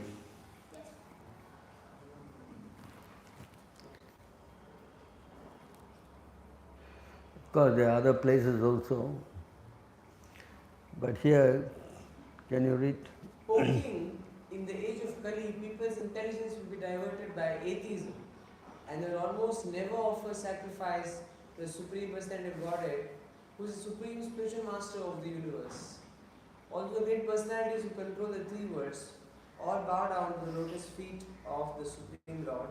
Of course, there are other places also. But here, can you read? O king, in the age of Kali, people's intelligence will be diverted by atheism, and they will almost never offer sacrifice to the Supreme Personality of Godhead, who is the Supreme Spiritual Master of the universe. Although the great personalities who control the three worlds all bow down to the lotus feet of the Supreme Lord.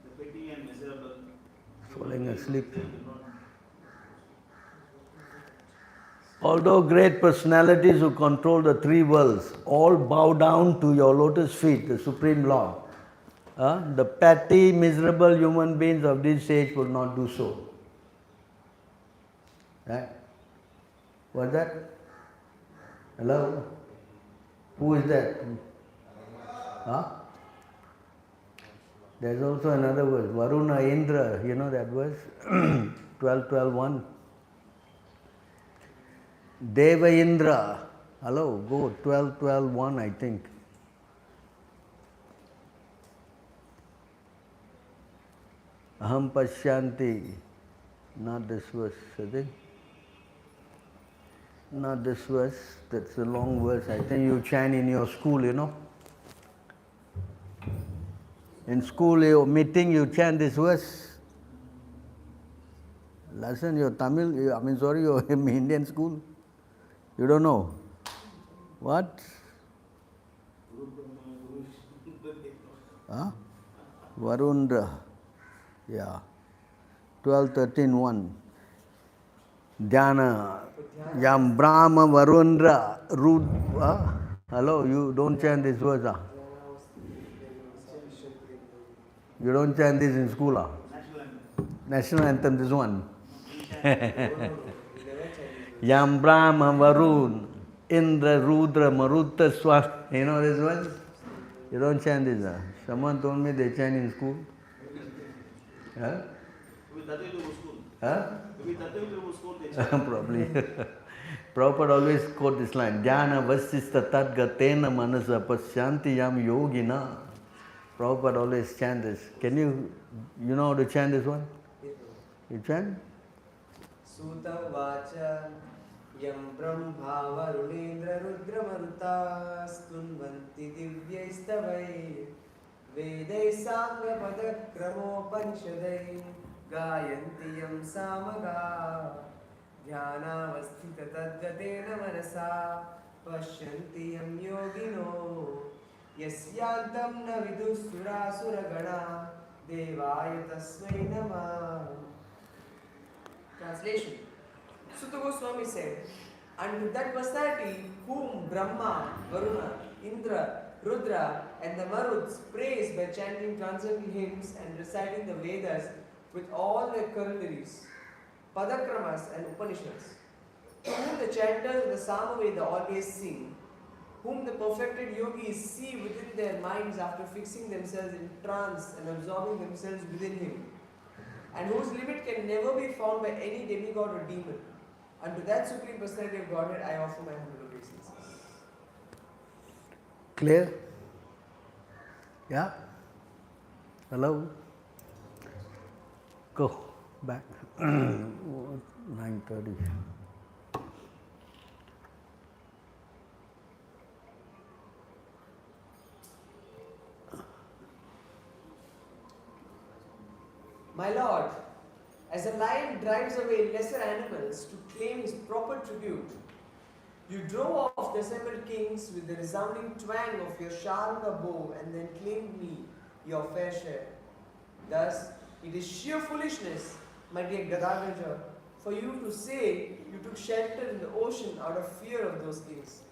The petty and miserable. Falling asleep. They do not. Although great personalities who control the three worlds all bow down to your lotus feet, the Supreme Lord, the petty, miserable human beings of this age will not do so. Right? What's that? Hello? Who is that? Huh? There's also another verse, Varuna Indra, you know that verse? 12:12:1. Deva Indra. Hello, go 12:12:1, I think. Aham Pashyanti. Not this verse, I think. Not this verse, that's a long verse. I think you chant in your school, you know. In school, your meeting, you chant this verse. Listen, your Tamil, your Indian school. You don't know? What? Huh? Varundra. Yeah. 12:13:1. Dhyana. Yam Brahma Varundra Rud. Hello, you don't chant this verse. You don't chant this in school. National anthem, this one. Yam Brahma Varun Indra Rudra Marutta Swast. You know this one? You don't chant this. Someone told me they chant in school. Huh? Huh? Probably. Prabhupada always quote this line, Jnana vasista tadgatena manasa pasyanti yam yogina. Prabhupada always chant this. Can you know how to chant this one? You chant? Suta vacha yam brahma varunendra rudra maruta stunvanti divyaistavai vedai sangha padakramo panchadai gayanti yam samaga dhyanavasthita tadgatena manasa pashyanti yam yogino yasyantam na vidusura suragana devaya tasmai namah. Translation. Sutta Goswami said, and with that personality whom Brahma, Varuna, Indra, Rudra and the Maruts praise by chanting transcendental hymns and reciting the Vedas with all their corollaries, Padakramas and Upanishads, to whom the chanters of the Samaveda always sing, whom the perfected yogis see within their minds after fixing themselves in trance and absorbing themselves within him, and whose limit can never be found by any demigod or demon. Unto that Supreme Personality of Godhead I offer my humble obeisances. Clear? Yeah? Hello? Go back. 9:30. My Lord, as a lion drives away lesser animals to claim his proper tribute, you drove off the assembled kings with the resounding twang of your sharp bow and then claimed me, your fair share. Thus, it is sheer foolishness, my dear Gadagaja, for you to say you took shelter in the ocean out of fear of those kings.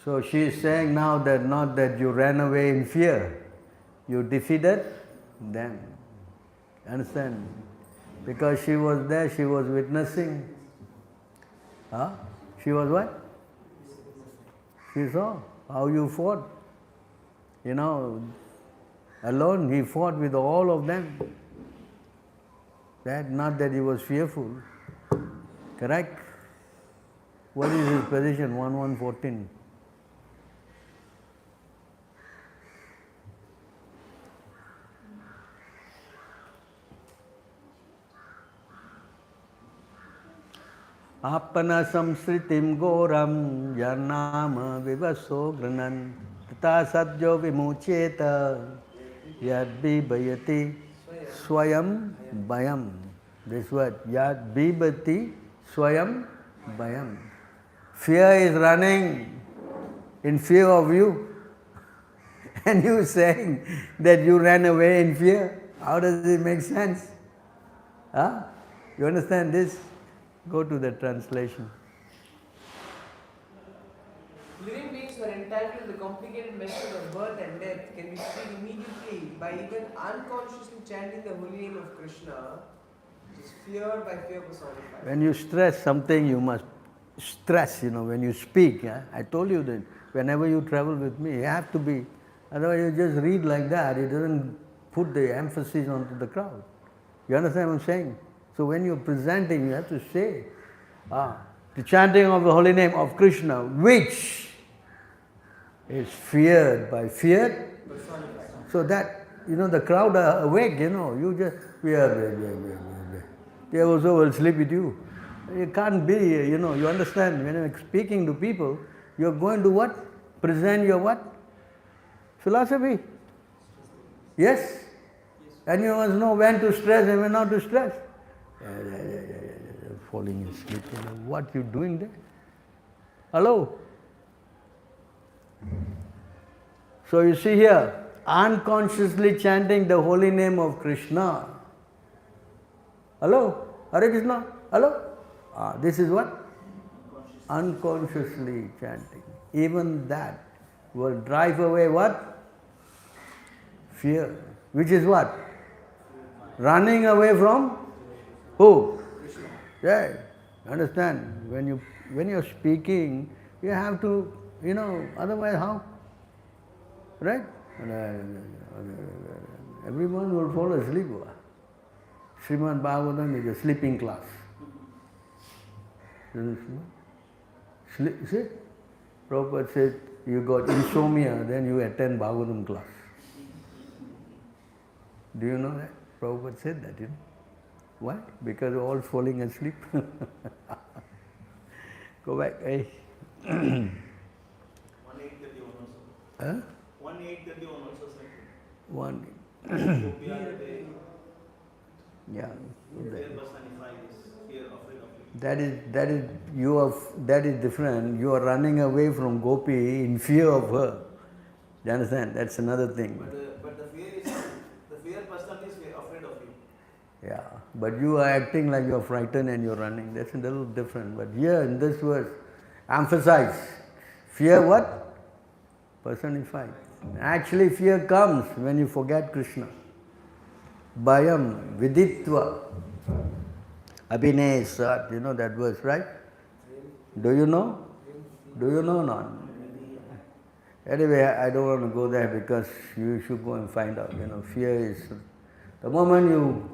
So she is saying now that not that you ran away in fear, you defeated them. Understand? Because she was there, she was witnessing. Huh? She was what? She saw how you fought. You know, alone he fought with all of them. That not that he was fearful. Correct? What is his position? 1114. Apana samsritim goram yanama vivaso granan tata sadjo vimucheta yad bibhayati swayam bayam. This word, yad bibhati swayam bayam. Fear is running in fear of you. And you saying that you ran away in fear. How does it make sense? Huh? You understand this? Go to the translation. Living beings who are entitled to the complicated method of birth and death can be freed immediately by even unconsciously chanting the holy name of Krishna, which is fear by fear personified. When you stress something, you must stress, when you speak. Yeah? I told you that whenever you travel with me, you have to be, otherwise you just read like that, it doesn't put the emphasis onto the crowd. You understand what I'm saying? So when you're presenting, you have to say, the chanting of the holy name of Krishna, which is feared by fear. So that, the crowd are awake, you just, fear. They also will sleep with you. It can't be, you understand, when you're speaking to people, you're going to what? Present your what? Philosophy. Yes? And you must know when to stress and when not to stress. Falling asleep. What you doing there? Hello? So you see here, unconsciously chanting the holy name of Krishna. Hello? Hare Krishna? Hello? This is what? Unconsciously chanting. Even that will drive away what? Fear. Which is what? Running away from who? Krishna. Yeah. Understand? When you're speaking, you have to, otherwise how? Right? Everyone will fall asleep. Srimad Bhagavatam is a sleeping class. See? Prabhupada said, you got insomnia, then you attend Bhagavatam class. Do you know that? Prabhupada said that, Why? Because we're all falling asleep. Go back. Hey. 1831 also. Huh? 1831 also, sir. One. Yeah. Fear personified is fear, afraid of it. That is different. You are running away from Gopi in fear of her. Do you understand? That's another thing. But the fear person is afraid of you. Yeah. But you are acting like you are frightened and you are running. That's a little different. But here in this verse, emphasize. Fear what? Personified. Actually fear comes when you forget Krishna. Bhayam viditva abhinesat. You know that verse, right? Do you know? Do you know or not? Anyway, I don't want to go there because you should go and find out. Fear is, the moment you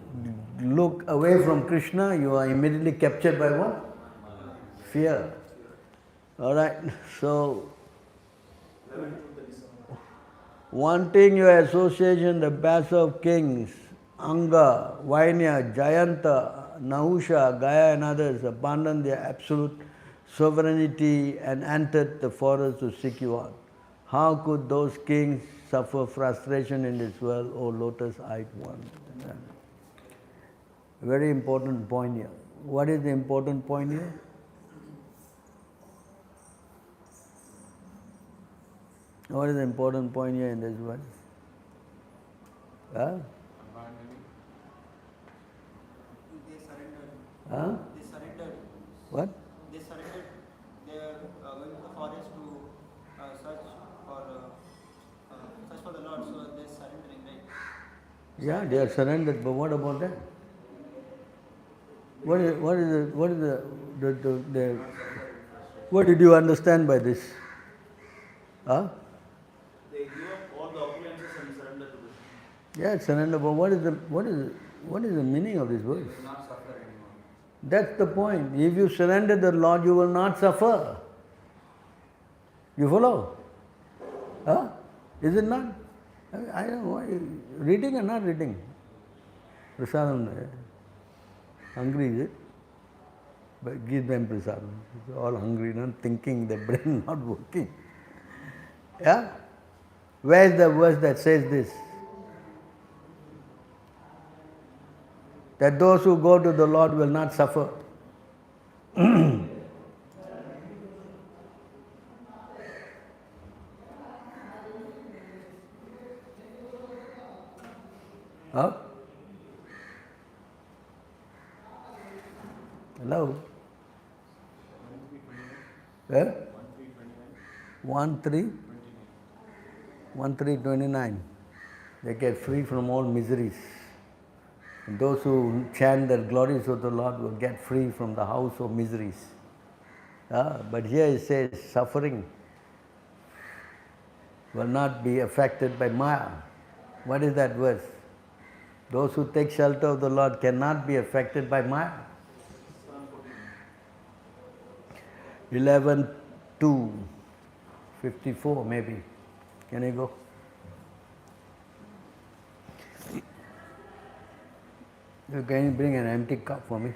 look away from Krishna, you are immediately captured by what? Fear. Alright, so wanting your association, the best of kings, Anga, Vainya, Jayanta, Nahusha, Gaya and others abandoned their absolute sovereignty and entered the forest to seek you out. How could those kings suffer frustration in this world, O lotus-eyed one? Very important point here. What is the important point here? What is the important point here in this verse? Huh? They surrendered. Huh? They surrendered. What? They surrendered. They are going to the forest to search for the Lord. So they're surrendering, right? Yeah, they are surrendered, but what about that? What did you understand by this? Huh? They give up all the opulences and surrender to Krishna. Yeah, surrender, but what is the meaning of this verse? You will not suffer anymore. That's the point. If you surrender the Lord, you will not suffer. You follow? Huh? Is it not? I don't know. Reading or not reading? Prasadam. Hungry, is it? But give them prasad. It's all hungry, not thinking, the brain not working. Yeah? Where is the verse that says this? That those who go to the Lord will not suffer. Huh? Hello? Yeah? 1:3:29. They get free from all miseries. And those who chant the glories of the Lord will get free from the house of miseries. But here it says suffering will not be affected by Maya. What is that verse? Those who take shelter of the Lord cannot be affected by Maya. 11:2:54 maybe. Can you go? Can you bring an empty cup for me?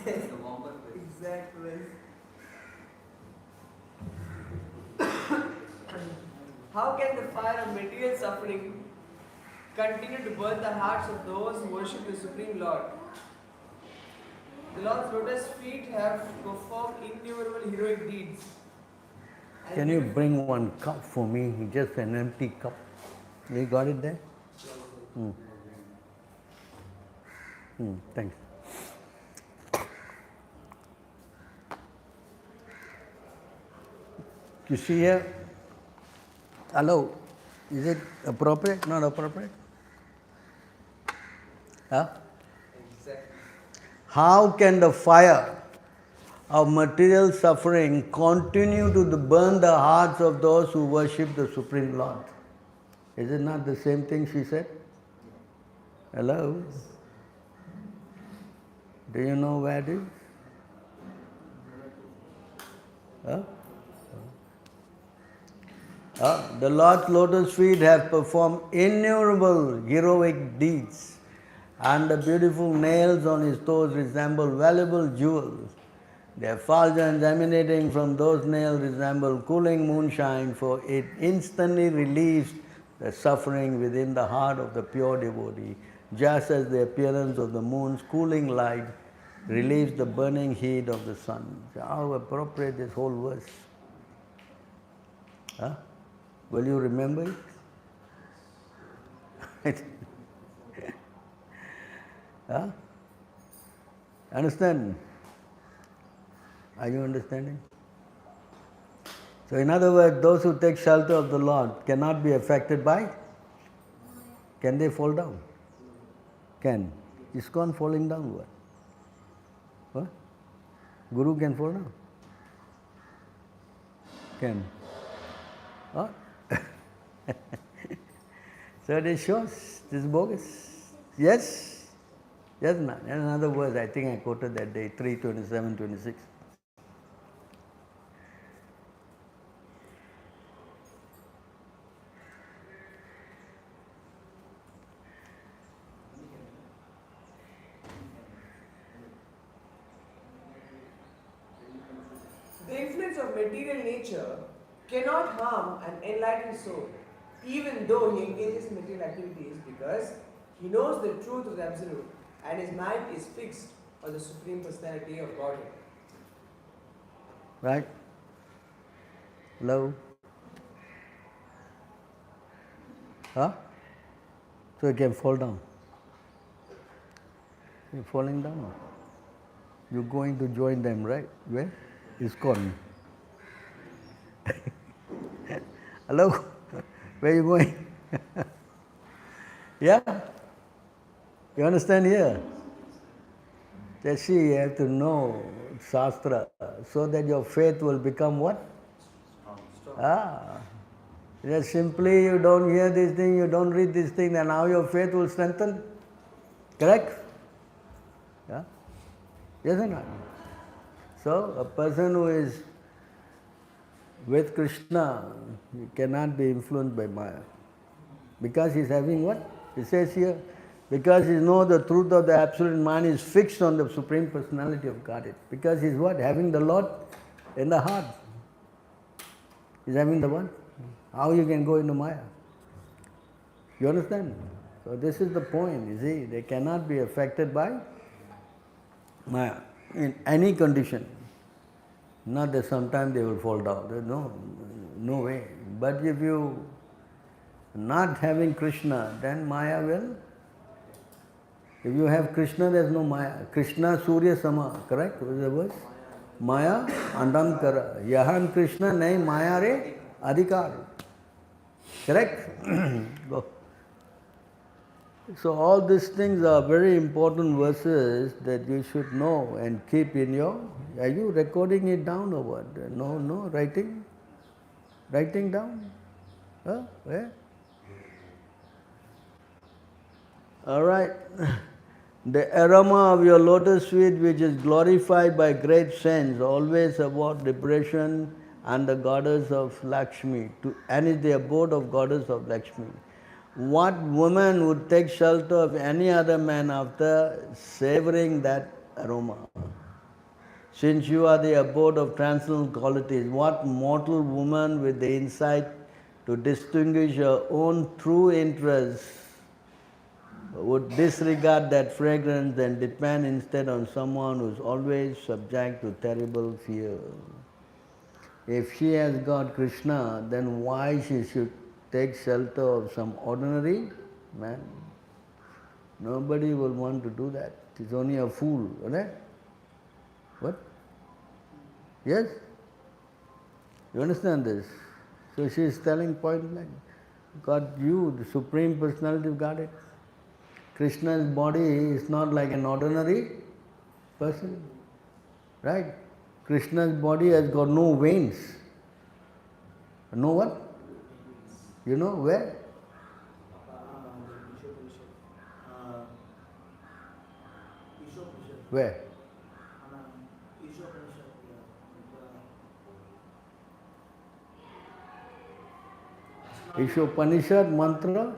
The warmer place. Exactly. How can the fire of material suffering continue to burn the hearts of those who worship the Supreme Lord? The Lord's lotus feet have performed innumerable heroic deeds. Can you bring one cup for me? Just an empty cup. You got it there? Thanks. You see here? Hello? Is it appropriate? Not appropriate? Huh? Exactly. How can the fire of material suffering continue to burn the hearts of those who worship the Supreme Lord? Is it not the same thing she said? Hello? Do you know where it is? Huh? The Lord's lotus feet have performed innumerable heroic deeds, and the beautiful nails on his toes resemble valuable jewels. The effulgence emanating from those nails resemble cooling moonshine, for it instantly relieves the suffering within the heart of the pure devotee, just as the appearance of the moon's cooling light relieves the burning heat of the sun. How appropriate this whole verse. Huh? Will you remember it? Huh? Understand? Are you understanding? So in other words, those who take shelter of the Lord cannot be affected by? Can they fall down? Can. Iskm falling down what? What? Guru can fall down? Can. What? So this shows, this is bogus. Yes? Yes, man. And another verse, I think I quoted that day, 3:27-26. The influence of material nature cannot harm an enlightened soul, even though he engages in material activities, because he knows the truth of the Absolute and his mind is fixed on the Supreme Personality of Godhead. Right? Hello? Huh? So you can fall down. You're falling down. You're going to join them, right? Where? Iskm. Hello? Where are you going? Yeah? You understand here? That you have to know Shastra so that your faith will become what? Just simply you don't hear this thing, you don't read this thing, then how your faith will strengthen? Correct? Yeah? Yes or not? So a person who is With Krishna, you cannot be influenced by Maya. Because he's having what? It says here, because he knows the truth of the absolute mind is fixed on the Supreme Personality of Godhead. Because he's what? Having the Lord in the heart. He's having the what? How you can go into Maya? You understand? So this is the point, you see. They cannot be affected by Maya in any condition. Not that sometimes they will fall down. There's no way. But if you not having Krishna, then Maya will. If you have Krishna, there's no Maya. Krishna Surya Sama, correct? What is the verse? Maya Andankara. Yahan Krishna nahi Maya re adhikar. Correct? Go. So all these things are very important verses that you should know and keep in your. Are you recording it down or what? No, writing? Writing down? Huh? Where? All right. The aroma of your lotus feet, which is glorified by great sense, always about liberation and the goddess of Lakshmi, and is the abode of goddess of Lakshmi. What woman would take shelter of any other man after savoring that aroma? Since you are the abode of transcendental qualities, what mortal woman with the insight to distinguish her own true interests would disregard that fragrance and depend instead on someone who is always subject to terrible fear? If she has got Krishna, then why she should take shelter of some ordinary man? Nobody will want to do that. It's only a fool, right? What? Yes? You understand this? So she is telling point blank, God, you, the Supreme Personality of Godhead. Krishna's body is not like an ordinary person, right? Krishna's body has got no veins. No what? You know where? Where? Ishopanishad mantra?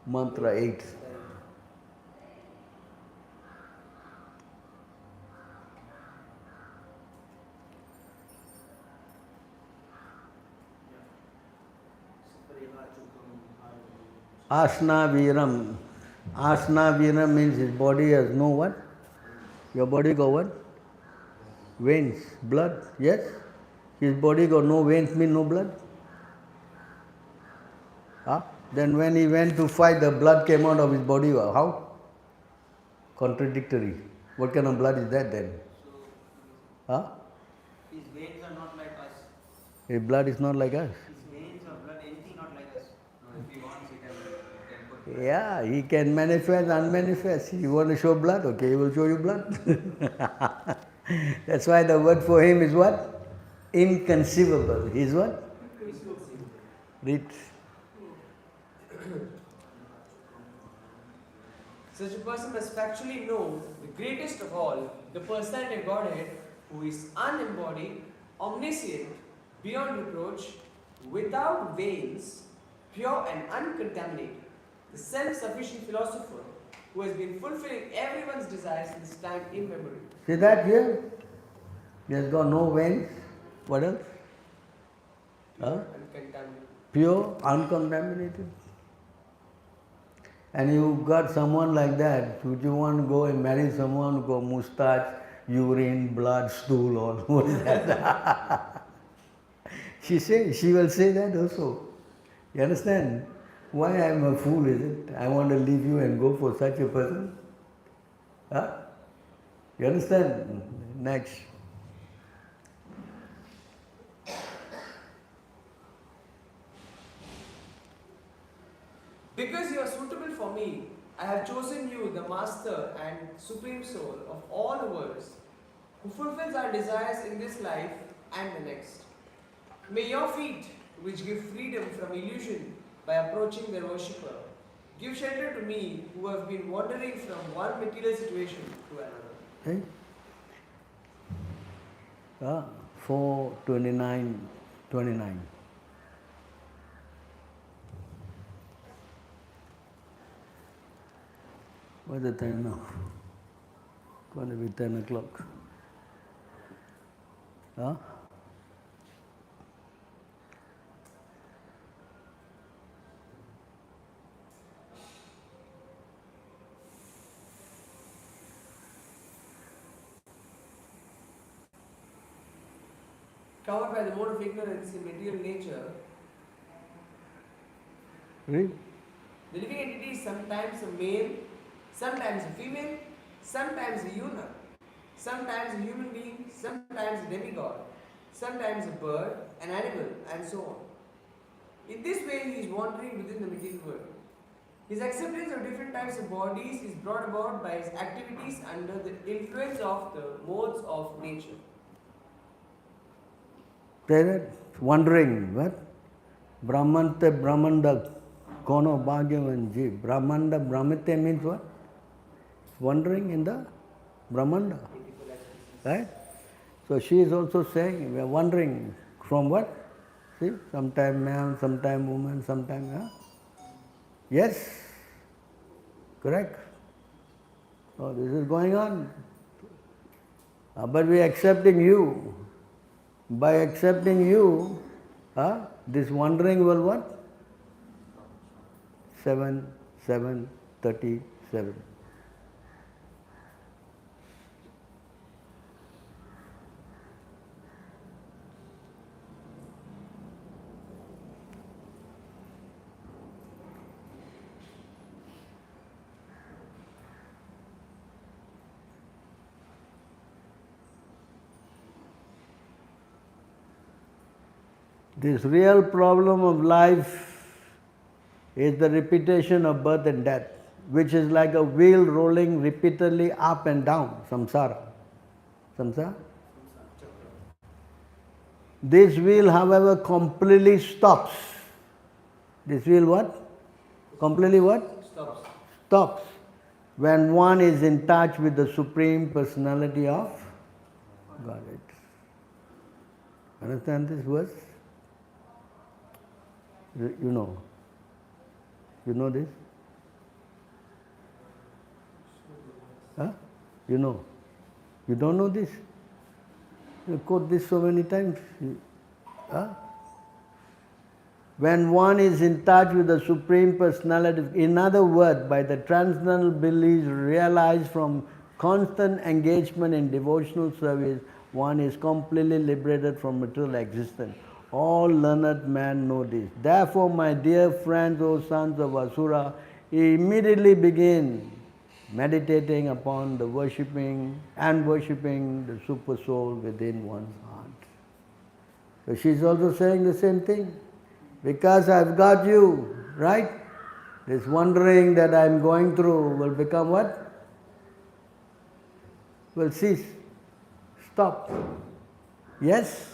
Mantra 8. Asna Viram. Asna Viram means his body has no what? Your body got what? Veins, blood, yes? His body got no veins means no blood? Huh? Then when he went to fight, the blood came out of his body. How? Contradictory. What kind of blood is that then? Huh? His veins are not like us. His blood is not like us. His veins or blood, anything not like us. No, if he wants, he can put. Yeah, he can manifest, unmanifest. You want to show blood? Okay, he will show you blood. That's why the word for him is what? Inconceivable. He is what? Read. Such a person must factually know the greatest of all, the personality of Godhead, who is unembodied, omniscient, beyond reproach, without veins, pure and uncontaminated, the self-sufficient philosopher who has been fulfilling everyone's desires since time immemorial. See that here? He has got no veins. What else? Huh? Uncontaminated. Pure, uncontaminated. And you got someone like that, would you want to go and marry someone who got moustache, urine, blood, stool, or what is that? She will say that also. You understand? Why I am a fool, is it? I want to leave you and go for such a person? Huh? You understand? Next. Because you are suitable for me, I have chosen you, the Master and Supreme Soul of all the worlds, who fulfills our desires in this life and the next. May your feet, which give freedom from illusion by approaching their worshipper, give shelter to me who have been wandering from one material situation to another. 4:29:29. What's the time now? Going to be 10 o'clock. Huh? Covered by the mode of ignorance in material nature, Read. the living entity is sometimes a male, sometimes a female, sometimes a eunuch, sometimes a human being, sometimes a demigod, sometimes a bird, an animal, and so on. In this way, he is wandering within the material world. His acceptance of different types of bodies is brought about by his activities under the influence of the modes of nature. They're wondering, what? Brahmante Brahmanda Kono Bhagyavanji. Brahmanda Brahmite means what? Wondering in the Brahmanda. Right? So she is also saying, we are wondering from what? See, sometime man, sometime woman, sometime, huh? Yes? Correct? So this is going on. But we are accepting you. By accepting you, this wandering will what? 7:37. This real problem of life is the repetition of birth and death, which is like a wheel rolling repeatedly up and down, samsara. Samsara? This wheel, however, completely stops. This wheel what? Completely what? Stops. Stops. When one is in touch with the Supreme Personality of Godhead. Understand this verse? You know. You know this? Huh? You know. You don't know this? You quote this so many times. Huh? When one is in touch with the Supreme Personality, in other words, by the transcendental beliefs realized from constant engagement in devotional service, one is completely liberated from material existence. All learned men know this. Therefore, my dear friends, O sons of Asura, immediately begin meditating upon the worshipping the Super Soul within one's heart. So she's also saying the same thing. Because I've got you, right? This wandering that I'm going through will become what? Will cease. Stop. Yes?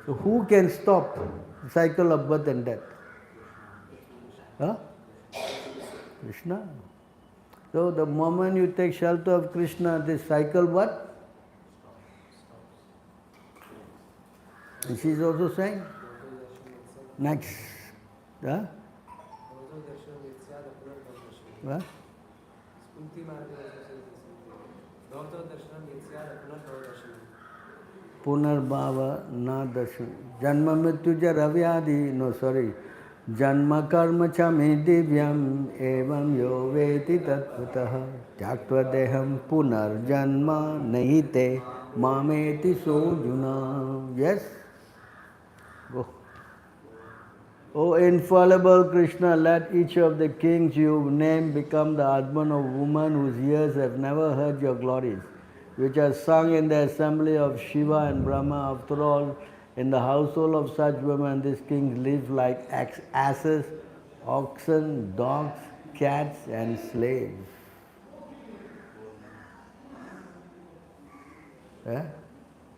So who can stop the cycle of birth and death? Huh? Krishna. So the moment you take shelter of Krishna, this cycle what? And she's also saying, next. Huh? What? Punarbhava na darshan. Janma mrityu ravyadi. No, sorry. Janma karma cha me divyam evam yo veti tatvatah tyaktva deham punar janma nahite mameti sojuna. Yes? Go. O infallible Krishna, let each of the kings you name become the husband of woman whose ears have never heard your glories, which are sung in the assembly of Shiva and Brahma. After all, in the household of such women, these kings live like asses, oxen, dogs, cats, and slaves.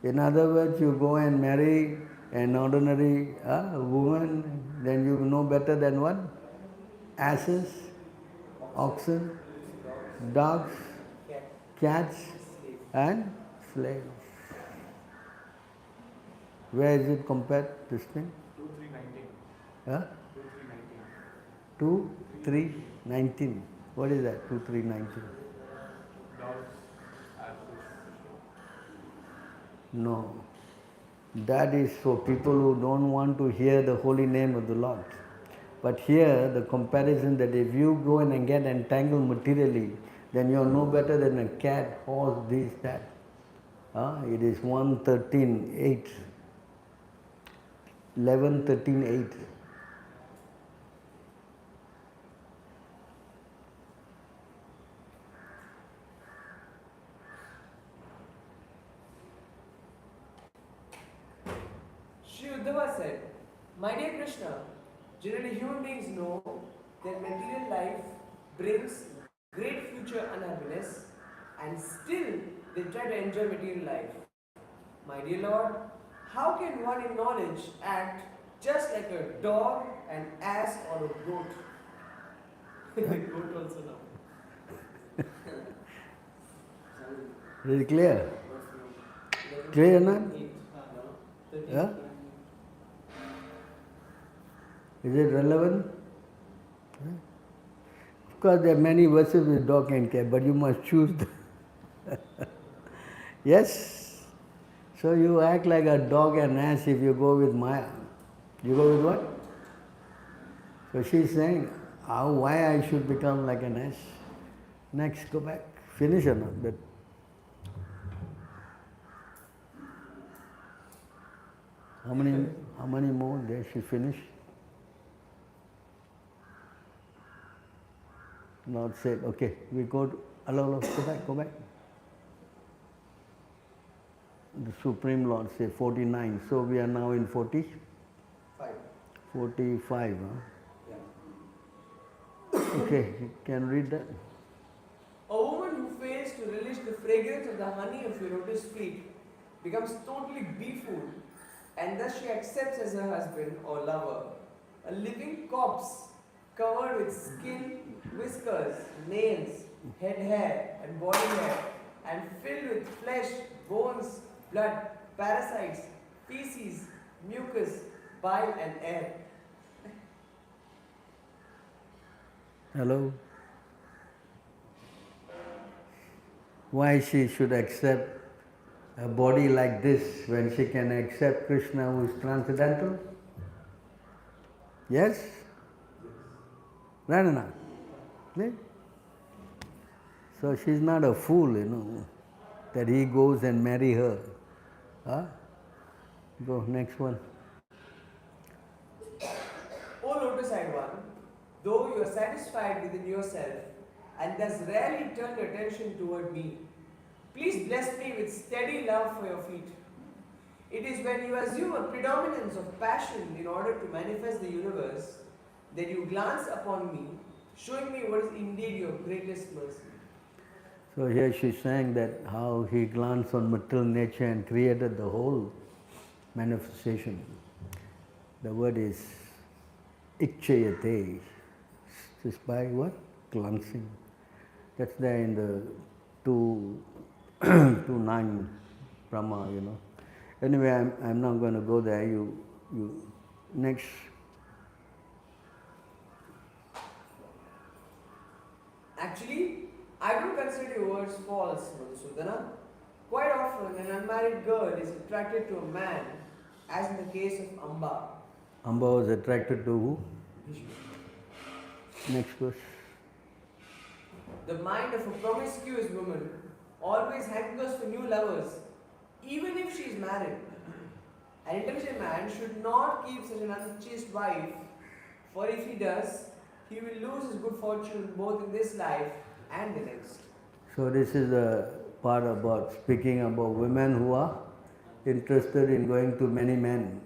In other words, you go and marry an ordinary woman, then you know better than what? Asses, oxen, dogs, cats, and slaves. Where is it compared, this thing? 2319. Huh? 2319. 2, 3, 19. What is that, 2, 3, 19? Dogs as this. No. That is for people who don't want to hear the holy name of the Lord. But here, the comparison that if you go in and get entangled materially, then you are no better than a cat, horse, this, that. It is 1:13:8. 11:13:8. Sri Uddhava said, My dear Krishna, generally human beings know that material life brings great future unhappiness and still they try to enjoy material life. My dear Lord, how can one in knowledge act just like a dog, an ass, or a goat? Goat also now. Is it clear? Clear enough? Yeah? Is it relevant? Of course, there are many verses with dog and cat, but you must choose. Yes? So you act like a dog and ass if you go with Maya. You go with what? So she's saying, why I should become like an ass? Next, go back. Finish or not? But how many more? There she finished. Lord said, okay, we go to, hello, go back. The Supreme Lord said 49. So we are now in 40? 45, huh? Yeah. Okay, you can read that. A woman who fails to relish the fragrance of the honey of your lotus feet becomes totally befooled, and thus she accepts as her husband or lover a living corpse covered with skin, whiskers, nails, head hair, and body hair, and filled with flesh, bones, blood, parasites, feces, mucus, bile, and air. Hello? Why she should accept a body like this when she can accept Krishna who is transcendental? Yes? Right or not? See? So she's not a fool, that he goes and marry her. Huh? Go, next one. O lotus-eyed one, though you are satisfied within yourself and thus rarely turn your attention toward me, please bless me with steady love for your feet. It is when you assume a predominance of passion in order to manifest the universe that you glance upon me, showing me what is indeed your greatest mercy. So here she's saying that how he glanced on material nature and created the whole manifestation. The word is Ikchayate. Just by what? Glancing. That's there in the 2:9 Brahma, Anyway, I'm not going to go there. You next. Actually, I don't consider your words false, Madhusudana. Quite often, an unmarried girl is attracted to a man, as in the case of Amba. Amba was attracted to who? Next verse. The mind of a promiscuous woman always hankers for new lovers, even if she is married. An intelligent man should not keep such an unchaste wife, for if he does, he will lose his good fortune both in this life and the next. So this is the part about speaking about women who are interested in going to many men.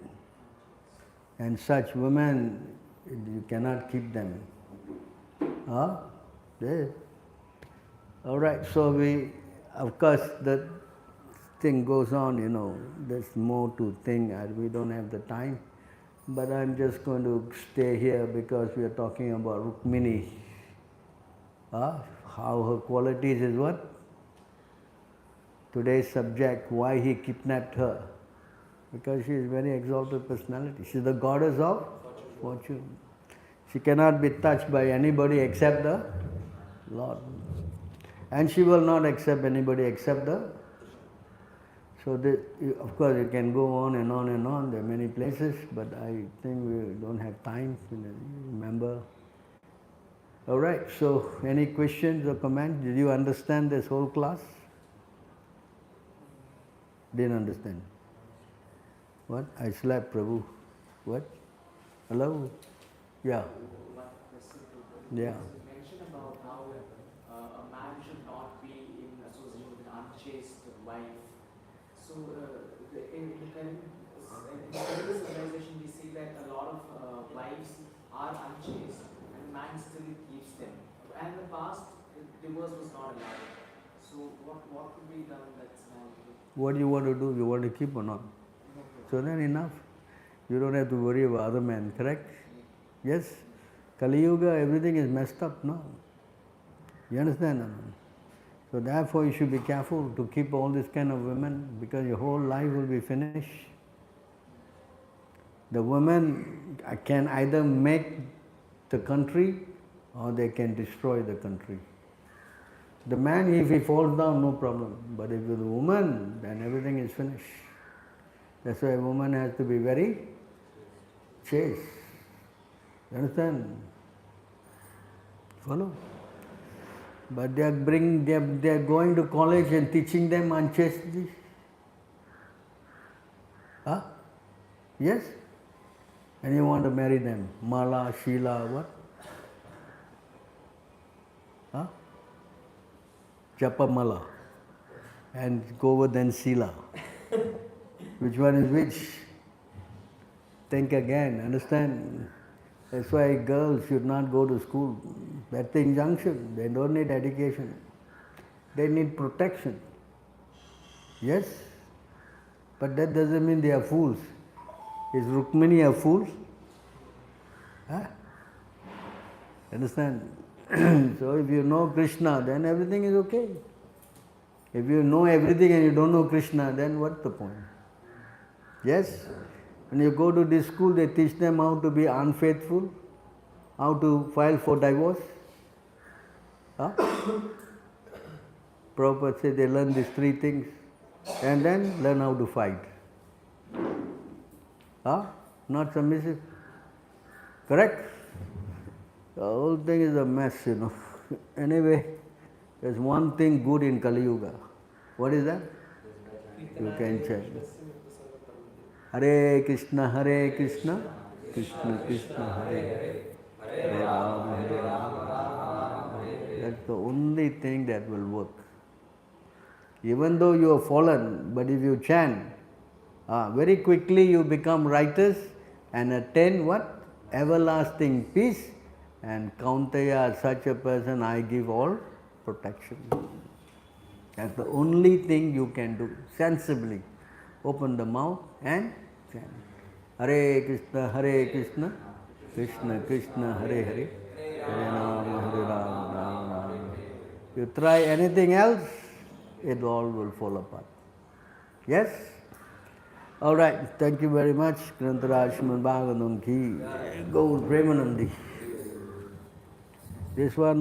And such women, you cannot keep them. Huh? There. All right, so of course, that thing goes on, there's more to think, we don't have the time. But I'm just going to stay here because we are talking about Rukmini. How her qualities is what? Today's subject, why he kidnapped her. because she is very exalted personality. She is the goddess of fortune. She cannot be touched by anybody except the Lord. And she will not accept anybody except the. So, of course, you can go on and on and on. There are many places, but I think we don't have time to remember. All right, so any questions or comments? Did you understand this whole class? Didn't understand. What? I slept, Prabhu. What? Hello? Yeah. Yeah. You mentioned about how a man should not be in association with an unchaste wife. So, in the current civilization, we see that a lot of wives are unchaste, and man still keeps them. And in the past, divorce was not allowed. So, what could be done in that scenario? What do you want to do? You want to keep or not? So then enough. You don't have to worry about other men, correct? Yes? Kali Yuga, everything is messed up, no? You understand? So therefore you should be careful to keep all this kind of women, because your whole life will be finished. The women can either make the country or they can destroy the country. The man, if he falls down, no problem. But if it's a woman, then everything is finished. That's why a woman has to be very chaste. You understand? Follow? But they are going to college and teaching them unchastity. Huh? Yes? And you want to marry them. Mala, Sheila, what? Huh? Japamala. And Govardhan Sila. Which one is which? Think again, understand? That's why girls should not go to school. That's the injunction. They don't need education. They need protection. Yes? But that doesn't mean they are fools. Is Rukmini a fool? Huh? Understand? So if you know Krishna, then everything is okay. If you know everything and you don't know Krishna, then what's the point? Yes? When you go to this school, they teach them how to be unfaithful, how to file for divorce. Huh? Prabhupada said they learn these three things and then learn how to fight. Huh? Not submissive. Correct? The whole thing is a mess, you know. Anyway, there's one thing good in Kali Yuga. What is that? You can check. Hare Krishna, Krishna Krishna, Hare Rama, Hare Rama. That's the only thing that will work. Even though you have fallen, but if you chant, very quickly you become righteous and attain what? Everlasting peace. And Kauntaya, such a person, I give all protection. That's the only thing you can do, sensibly. Open the mouth and chant. Hare Krishna, Krishna Krishna, Hare Hare, Hare Rama, Hare Rama, Rama Rama. You try anything else, it all will fall apart. Yes? All right, thank you very much. Grantaraj Srimad Bhagavatam ki, Gaur Premanandi. This one